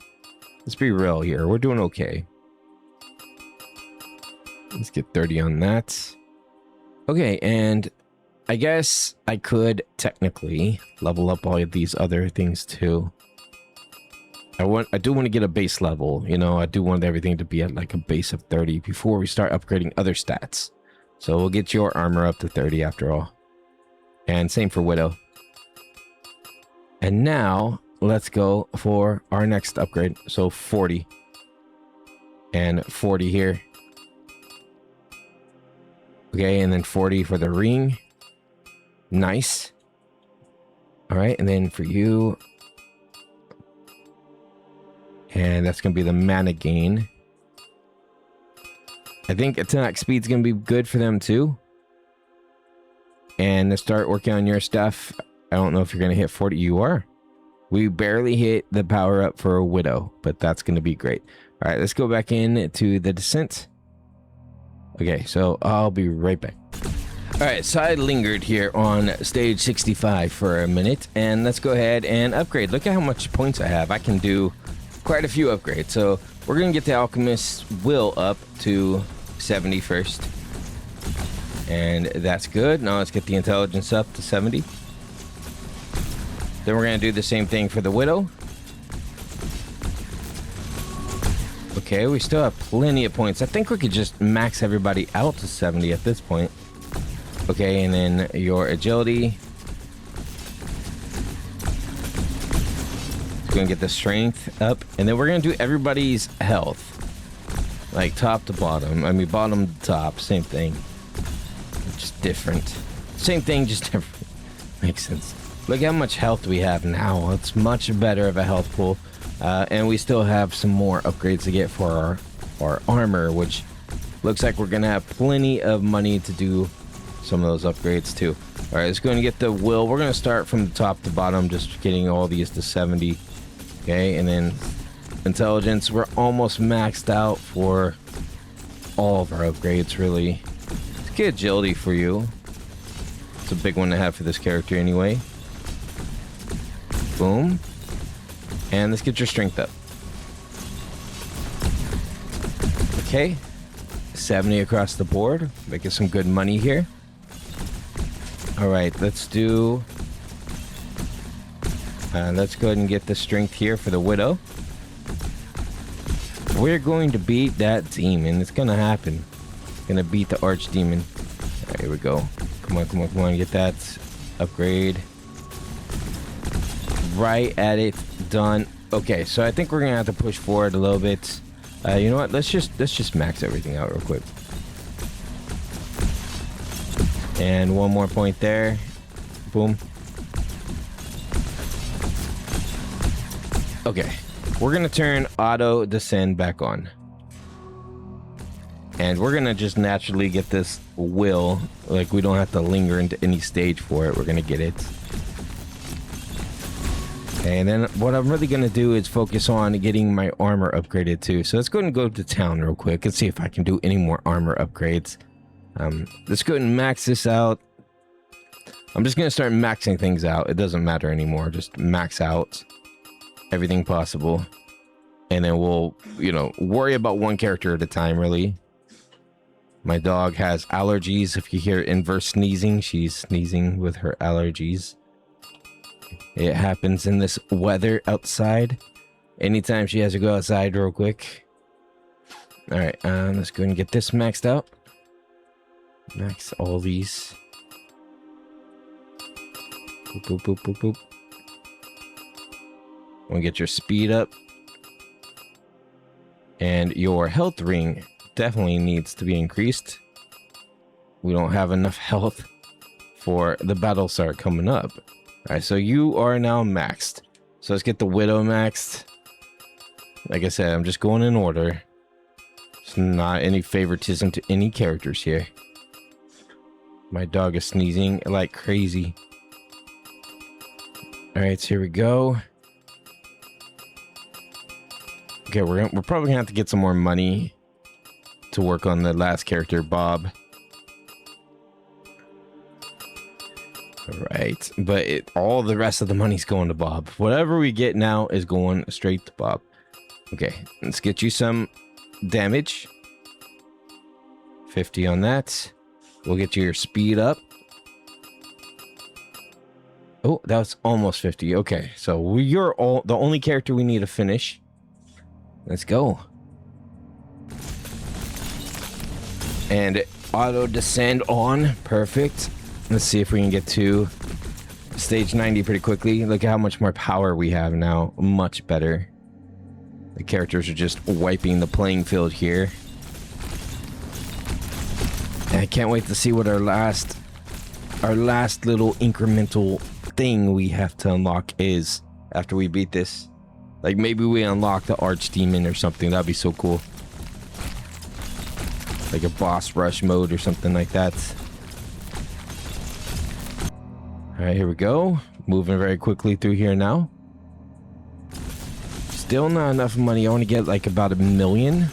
Let's be real here. We're doing okay. Let's get 30 on that. Okay, and I guess I could technically level up all of these other things too. I do want to get a base level, you know. I do want everything to be at like a base of 30 before we start upgrading other stats. So we'll get your armor up to 30 after all. And same for Widow. And now let's go for our next upgrade. So 40. And 40 here. Okay, and then 40 for the ring. Nice. All right, and then for you. And that's going to be the mana gain. I think attack speed's going to be good for them too. And to start working on your stuff, I don't know if you're going to hit 40. You are. We barely hit the power up for a Widow, but that's going to be great. All right, let's go back in to the Descent. Okay, so I'll be right back. All right, so I lingered here on stage 65 for a minute, and let's go ahead and upgrade. Look at how much points I have. I can do quite a few upgrades. So we're gonna get the Alchemist's will up to 70 first, and that's good. Now let's get the intelligence up to 70. Then we're gonna do the same thing for the Widow. Okay, we still have plenty of points. I think we could just max everybody out to 70 at this point. Okay, and then your agility. Gonna get the strength up, and then we're gonna do everybody's health, like top to bottom. I mean, bottom to top, same thing, just different. Same thing, just different. Makes sense. Look how much health we have now. It's much better of a health pool, and we still have some more upgrades to get for our armor, which looks like we're gonna have plenty of money to do some of those upgrades too. All right, let's go and get the will. We're gonna start from the top to bottom, just getting all these to 70. Okay, and then intelligence, we're almost maxed out for all of our upgrades, really. Let's get agility for you. It's a big one to have for this character anyway. Boom. And let's get your strength up. Okay, 70 across the board, making some good money here. All right, let's do... let's go ahead and get the strength here for the Widow. We're going to beat that demon. It's gonna happen. Gonna beat the archdemon. All right, here we go. Come on, come on, come on. Get that upgrade. Right at it. Done. Okay, so I think we're gonna have to push forward a little bit. You know what? Let's just max everything out real quick. And one more point there. Boom. Okay, we're gonna turn auto descend back on, and we're gonna just naturally get this will. Like, we don't have to linger into any stage for it. We're gonna get it. Okay, and then what I'm really going to do is focus on getting my armor upgraded too. So let's go and go to town real quick and see if I can do any more armor upgrades. Let's go and max this out. I'm just going to start maxing things out. It doesn't matter anymore. Just max out everything possible. And then we'll, you know, worry about one character at a time, really. My dog has allergies. If you hear inverse sneezing, she's sneezing with her allergies. It happens in this weather outside. Anytime she has to go outside real quick. Alright, let's go and get this maxed out. Max all these. Boop, boop, boop, boop, boop. Want to get your speed up. And your health ring definitely needs to be increased. We don't have enough health for the battle start coming up. Alright, so you are now maxed. So let's get the Widow maxed. Like I said, I'm just going in order. It's not any favoritism to any characters here. My dog is sneezing like crazy. Alright, so here we go. Okay, we're probably gonna have to get some more money to work on the last character, Bob. Alright, but all the rest of the money's going to Bob. Whatever we get now is going straight to Bob. Okay, let's get you some damage. 50 on that. We'll get you your speed up. Oh, that was almost 50. Okay, so you're the only character we need to finish. Let's go. And auto descend on. Perfect. Let's see if we can get to stage 90 pretty quickly. Look at how much more power we have now. Much better. The characters are just wiping the playing field here. And I can't wait to see what our last little incremental thing we have to unlock is after we beat this. Like maybe we unlock the archdemon or something. That'd be so cool. Like a boss rush mode or something like that. Alright, here we go. Moving very quickly through here now. Still not enough money. I want to get like about 1 million.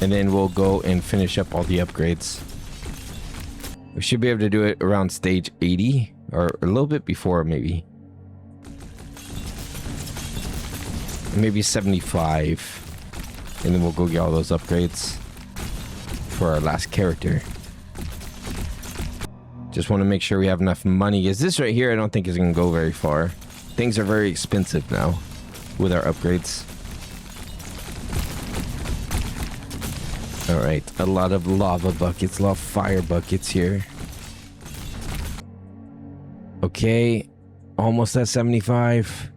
And then we'll go and finish up all the upgrades. We should be able to do it around stage 80. Or a little bit before, maybe. Maybe 75. And then we'll go get all those upgrades for our last character. Just want to make sure we have enough money. Is this right here? I don't think is going to go very far. Things are very expensive now with our upgrades. Alright, a lot of lava buckets, a lot of fire buckets here. Okay, almost at 75.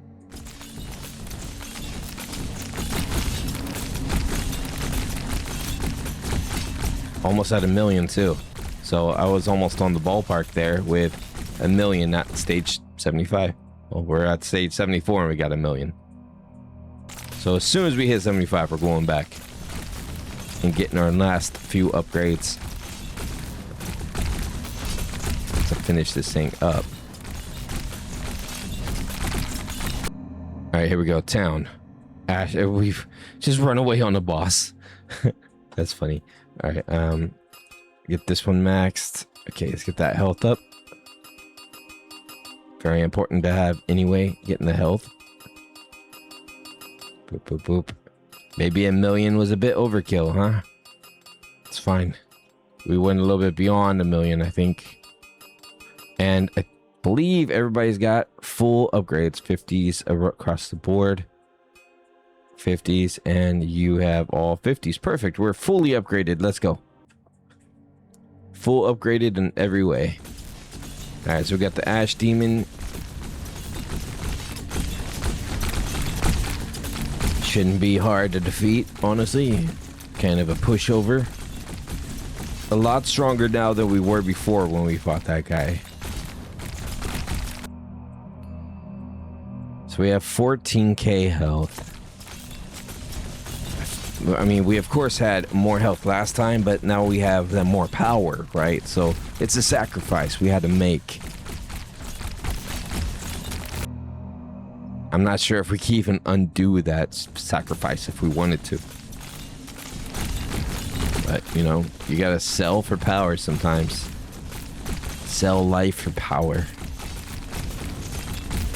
Almost at 1 million too. So I was almost on the ballpark there with 1 million at stage 75. Well, we're at stage 74 and we got 1 million. So as soon as we hit 75, we're going back and getting our last few upgrades to finish this thing up. All right, here we go. Town. Ash, we've just run away on the boss. That's funny. All right, get this one maxed. Okay, let's get that health up. Very important to have anyway, getting the health. Boop, boop, boop. Maybe 1 million was a bit overkill, huh? It's fine. We went a little bit beyond 1 million, I think. And I believe everybody's got full upgrades. 50s across the board. 50s, and you have all 50s. Perfect. We're fully upgraded. Let's go. Full upgraded in every way. Alright, so we got the Ash Demon. Shouldn't be hard to defeat, honestly. Kind of a pushover. A lot stronger now than we were before when we fought that guy. So we have 14k health. I mean, we of course had more health last time, but now we have the more power, right? So it's a sacrifice we had to make. I'm not sure if we can even undo that sacrifice if we wanted to. But, you know, you gotta sell for power sometimes. Sell life for power.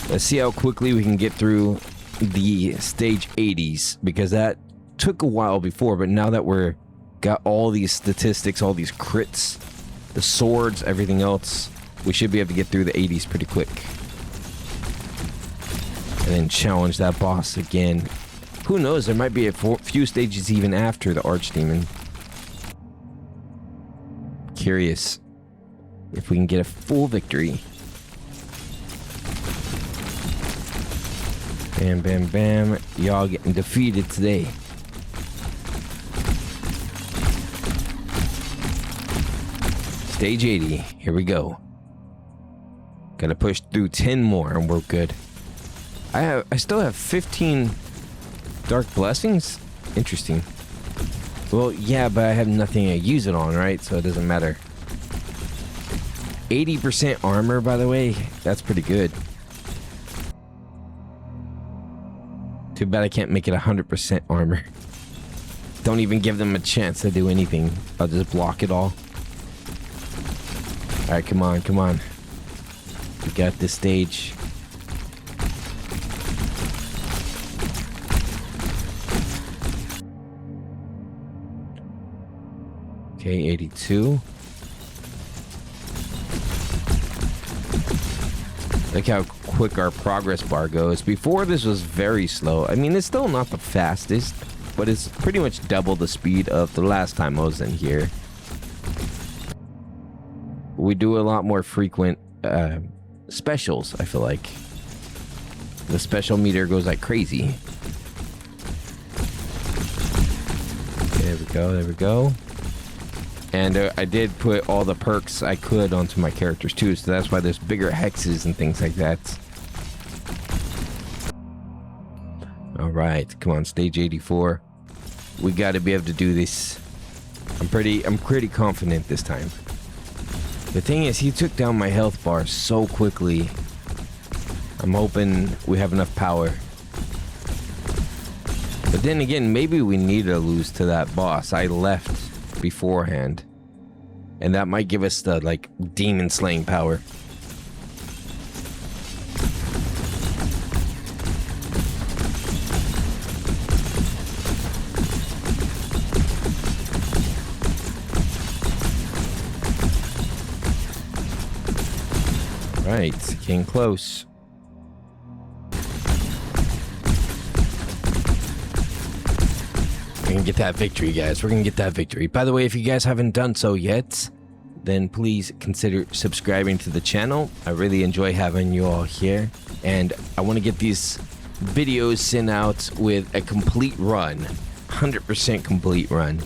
Let's see how quickly we can get through the stage 80s, because that took a while before, but now that we're got all these statistics, all these crits, the swords, everything else, we should be able to get through the 80s pretty quick. And then challenge that boss again. Who knows, there might be a few stages even after the Archdemon. Curious if we can get a full victory. Bam, bam, bam. Y'all getting defeated today. Stage 80. Here we go. Gotta push through 10 more and we're good. I still have 15 Dark Blessings? Interesting. Well, yeah, but I have nothing to use it on, right? So it doesn't matter. 80% armor, by the way. That's pretty good. Too bad I can't make it 100% armor. Don't even give them a chance to do anything. I'll just block it all. Alright, come on, come on. We got this stage. Okay, 82. Look how quick our progress bar goes. Before, this was very slow. I mean, it's still not the fastest, but it's pretty much double the speed of the last time I was in here. We do a lot more frequent specials, I feel like. The special meter goes like crazy. There we go, there we go. And I did put all the perks I could onto my characters too, so that's why there's bigger hexes and things like that. Alright, come on, stage 84. We gotta be able to do this. I'm pretty confident this time. The thing is, he took down my health bar so quickly. I'm hoping we have enough power. But then again, maybe we need to lose to that boss. I left beforehand, and that might give us the like demon slaying power. Right, getting close. We're gonna get that victory, guys. We're gonna get that victory. By the way, if you guys haven't done so yet, then please consider subscribing to the channel. I really enjoy having you all here, and I want to get these videos sent out with a complete run, 100% complete run.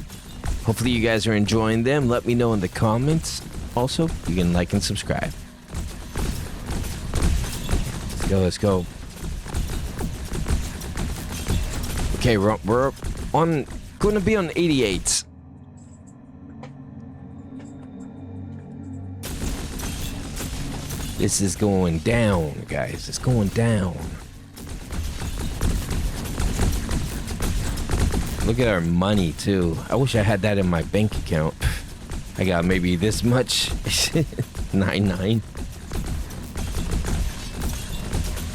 Hopefully you guys are enjoying them. Let me know in the comments. Also, you can like and subscribe. Let's go, let's go. Okay, we're on, gonna be on 88. This is going down, guys. It's going down. Look at our money, too. I wish I had that in my bank account. I got maybe this much. 99.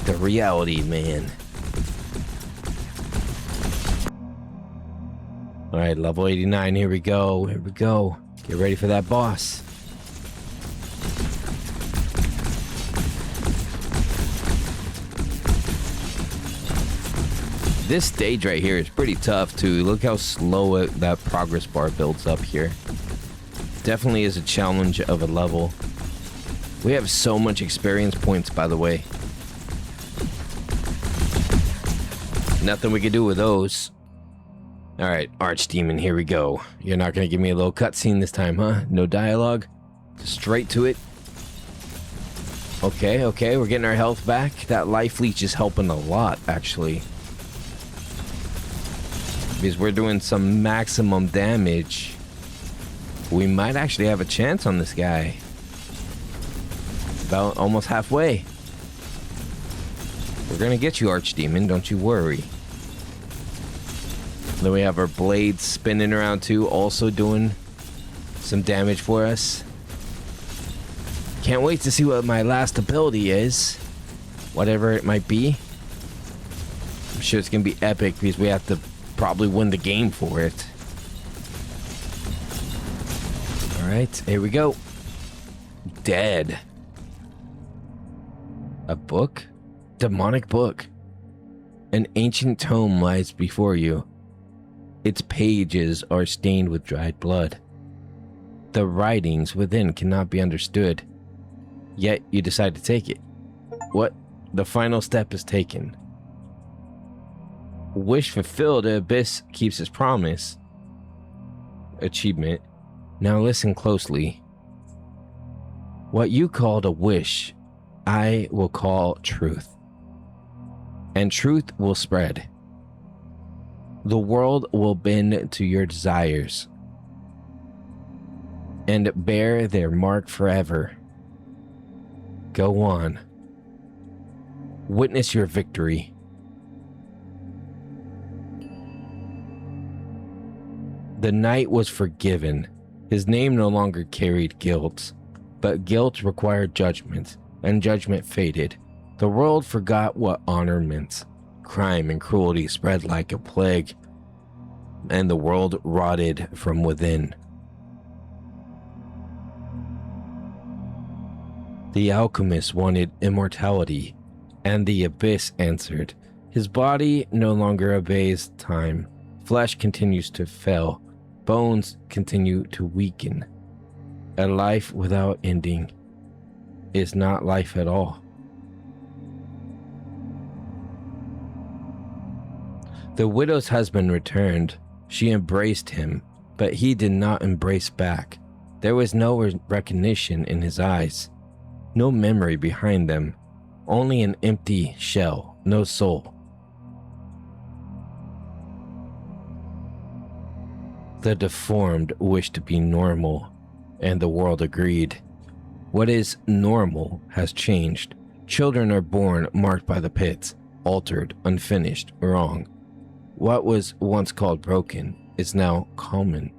The reality, man. Alright, level 89. Here we go. Here we go. Get ready for that boss. This stage right here is pretty tough too. Look how slow that progress bar builds up here. Definitely is a challenge of a level. We have so much experience points, by the way. Nothing we can do with those. Alright, Archdemon, here we go. You're not gonna give me a little cutscene this time, huh? No dialogue? Straight to it? Okay, okay, we're getting our health back. That life leech is helping a lot, actually. Because we're doing some maximum damage. We might actually have a chance on this guy. About almost halfway. We're gonna get you, Archdemon, don't you worry. Then we have our blades spinning around too, also doing some damage for us. Can't wait to see what my last ability is. Whatever it might be. I'm sure it's gonna be epic because we have to probably win the game for it. Alright, here we go. Dead. A book? Demonic book. An ancient tome lies before you. Its pages are stained with dried blood. The writings within cannot be understood. Yet you decide to take it. What? The final step is taken. Wish fulfilled, the abyss keeps its promise. Achievement. Now listen closely. What you called a wish, I will call truth. And truth will spread. The world will bend to your desires and bear their mark forever. Go on. Witness your victory. The knight was forgiven. His name no longer carried guilt, but guilt required judgment, and judgment faded. The world forgot what honor meant. Crime and cruelty spread like a plague, and the world rotted from within. The alchemist wanted immortality, and the abyss answered. His body no longer obeys time. Flesh continues to fail. Bones continue to weaken. A life without ending is not life at all. The widow's husband returned. She embraced him, but he did not embrace back. There was no recognition in his eyes, no memory behind them, only an empty shell, no soul. The deformed wished to be normal, and the world agreed. What is normal has changed. Children are born marked by the pits, altered, unfinished, wrong. What was once called broken is now common.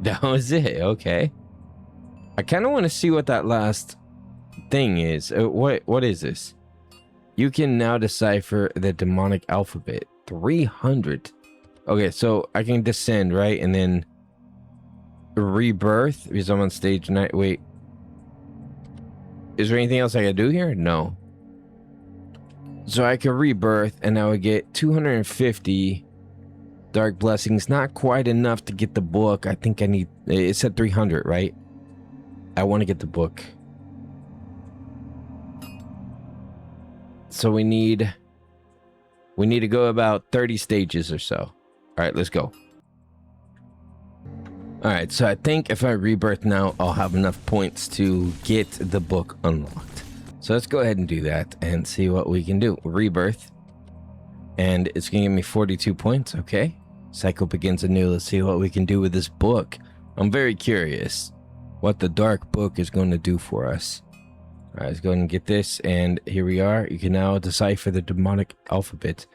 That was it, okay. I kind of want to see what that last thing is. What is this? You can now decipher the demonic alphabet. 300. Okay, so I can descend, right? And then rebirth, because I'm on stage tonight. Wait. Is there anything else I can do here? No. So I can rebirth, and I would get 250 dark blessings. Not quite enough to get the book. I think I need... It said 300, right? I want to get the book. So we need to go about 30 stages or so. All right, let's go. All right, so I think if I rebirth now, I'll have enough points to get the book unlocked. So let's go ahead and do that and see what we can do. Rebirth. And it's going to give me 42 points, okay? Cycle begins anew. Let's see what we can do with this book. I'm very curious what the dark book is going to do for us. All right, let's go ahead and get this. And here we are. You can now decipher the demonic alphabet.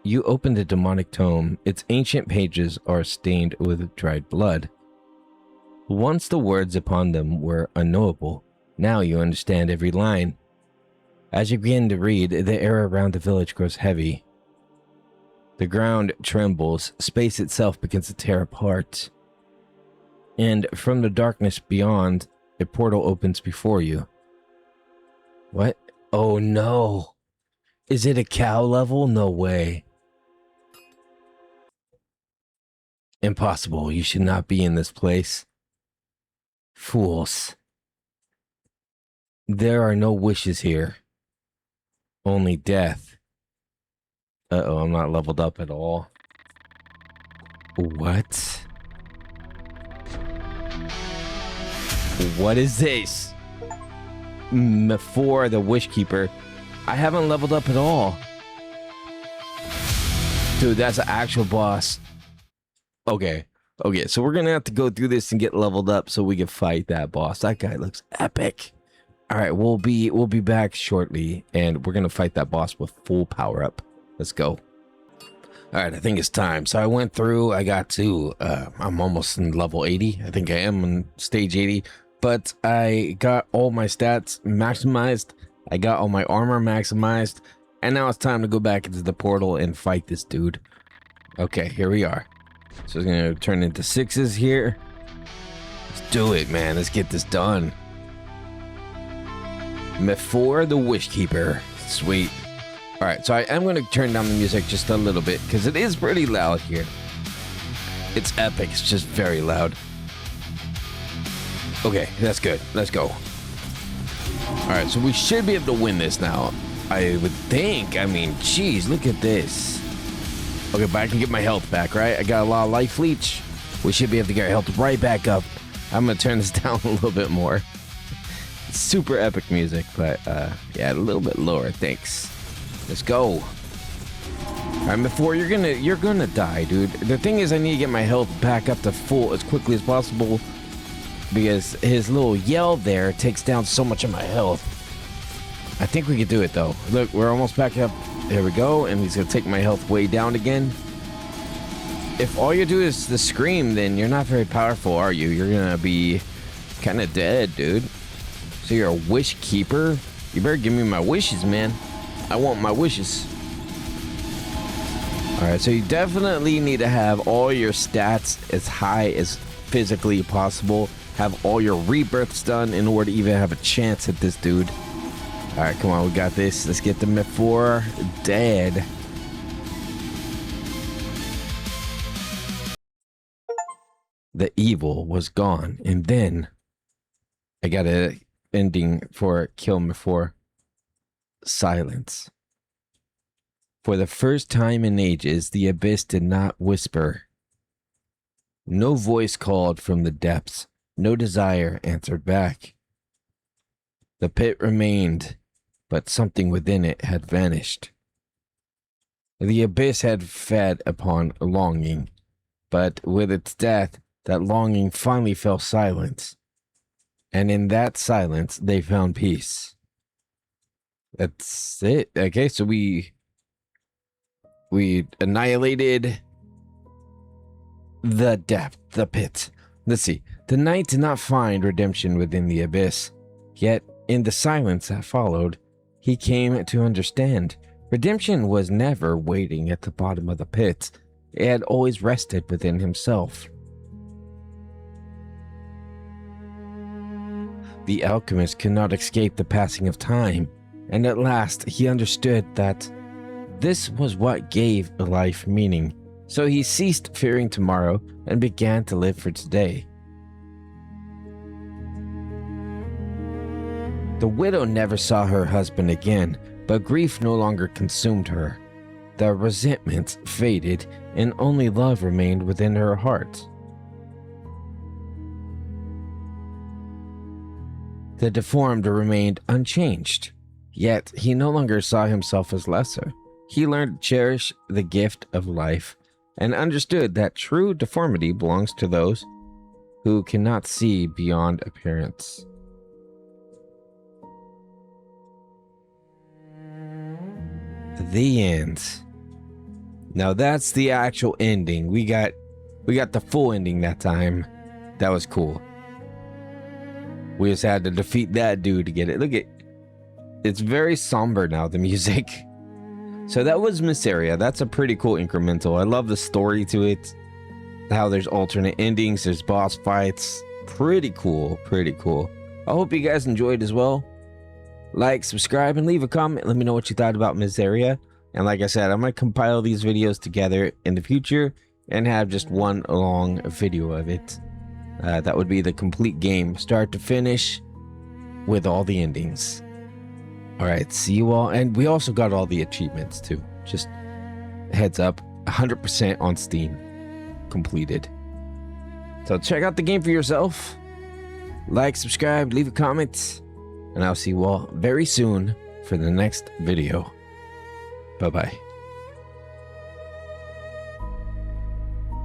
You open the demonic tome. Its ancient pages are stained with dried blood. Once the words upon them were unknowable. Now you understand every line. As you begin to read, the air around the village grows heavy. The ground trembles. Space itself begins to tear apart. And from the darkness beyond, a portal opens before you. What? Oh no. Is it a cow level? No way. Impossible. You should not be in this place. Fools. There are no wishes here. Only death. Uh-oh, I'm not leveled up at all. What? What is this? For the Wish Keeper. I haven't leveled up at all. Dude, that's an actual boss. Okay. Okay, so we're gonna have to go through this and get leveled up so we can fight that boss. That guy looks epic. All right, we'll be back shortly, and we're gonna fight that boss with full power up. Let's go. All right, I think it's time. So I went through. I got to. I'm almost in level 80. I think I am in stage 80, but I got all my stats maximized. I got all my armor maximized, and now it's time to go back into the portal and fight this dude. Okay, here we are. So it's gonna turn into 6s here. Let's do it, man. Let's get this done. Before the Wish Keeper. Sweet. All right, so I am going to turn down the music just a little bit because it is pretty loud here. It's epic. It's just very loud. Okay, that's good. Let's go. All right, so we should be able to win this now. I would think. I mean, geez, look at this. Okay, but I can get my health back, right? I got a lot of life leech. We should be able to get our health right back up. I'm going to turn this down a little bit more. Super epic music, but yeah, a little bit lower. Thanks. Let's go. All right, before you're gonna die, dude. The thing is, I need to get my health back up to full as quickly as possible because his little yell there takes down so much of my health. I think we can do it though. Look, we're almost back up. There we go, and he's gonna take my health way down again. If all you do is the scream, then you're not very powerful, are you? You're gonna be kind of dead, dude. So you're a wish keeper? You better give me my wishes, man. I want my wishes. Alright, so you definitely need to have all your stats as high as physically possible. Have all your rebirths done in order to even have a chance at this dude. Alright, come on, we got this. Let's get the before dead. The evil was gone, and then I got a ending for kill before silence. For the first time in ages, the abyss did not whisper. No voice called from the depths. No desire answered back. The pit remained, but something within it had vanished. The abyss had fed upon longing, but with its death, that longing finally fell silent. And in that silence, they found peace. That's it. Okay, so we annihilated the depth, the pit. Let's see. The knight did not find redemption within the abyss. Yet, in the silence that followed, he came to understand. Redemption was never waiting at the bottom of the pit. It had always rested within himself. The alchemist could not escape the passing of time, and at last he understood that this was what gave life meaning. So he ceased fearing tomorrow and began to live for today. The widow never saw her husband again, but grief no longer consumed her. The resentment faded, and only love remained within her heart. The deformed remained unchanged, yet he no longer saw himself as lesser. He learned to cherish the gift of life and understood that true deformity belongs to those who cannot see beyond appearance. The end. Now that's the actual ending. We got the full ending that time. That was cool. We just had to defeat that dude to get it. Look at it's very somber now, the music. So that was Miseria. That's a pretty cool incremental. I love the story to it. How there's alternate endings, there's boss fights. Pretty cool, pretty cool. I hope you guys enjoyed as well. Like, subscribe, and leave a comment. Let me know what you thought about Miseria. And like I said, I'm going to compile these videos together in the future and have just one long video of it. That would be the complete game, start to finish, with all the endings. Alright, see you all. And we also got all the achievements too. Just heads up, 100% on Steam. Completed. So check out the game for yourself. Like, subscribe, leave a comment. And I'll see you all very soon for the next video. Bye-bye.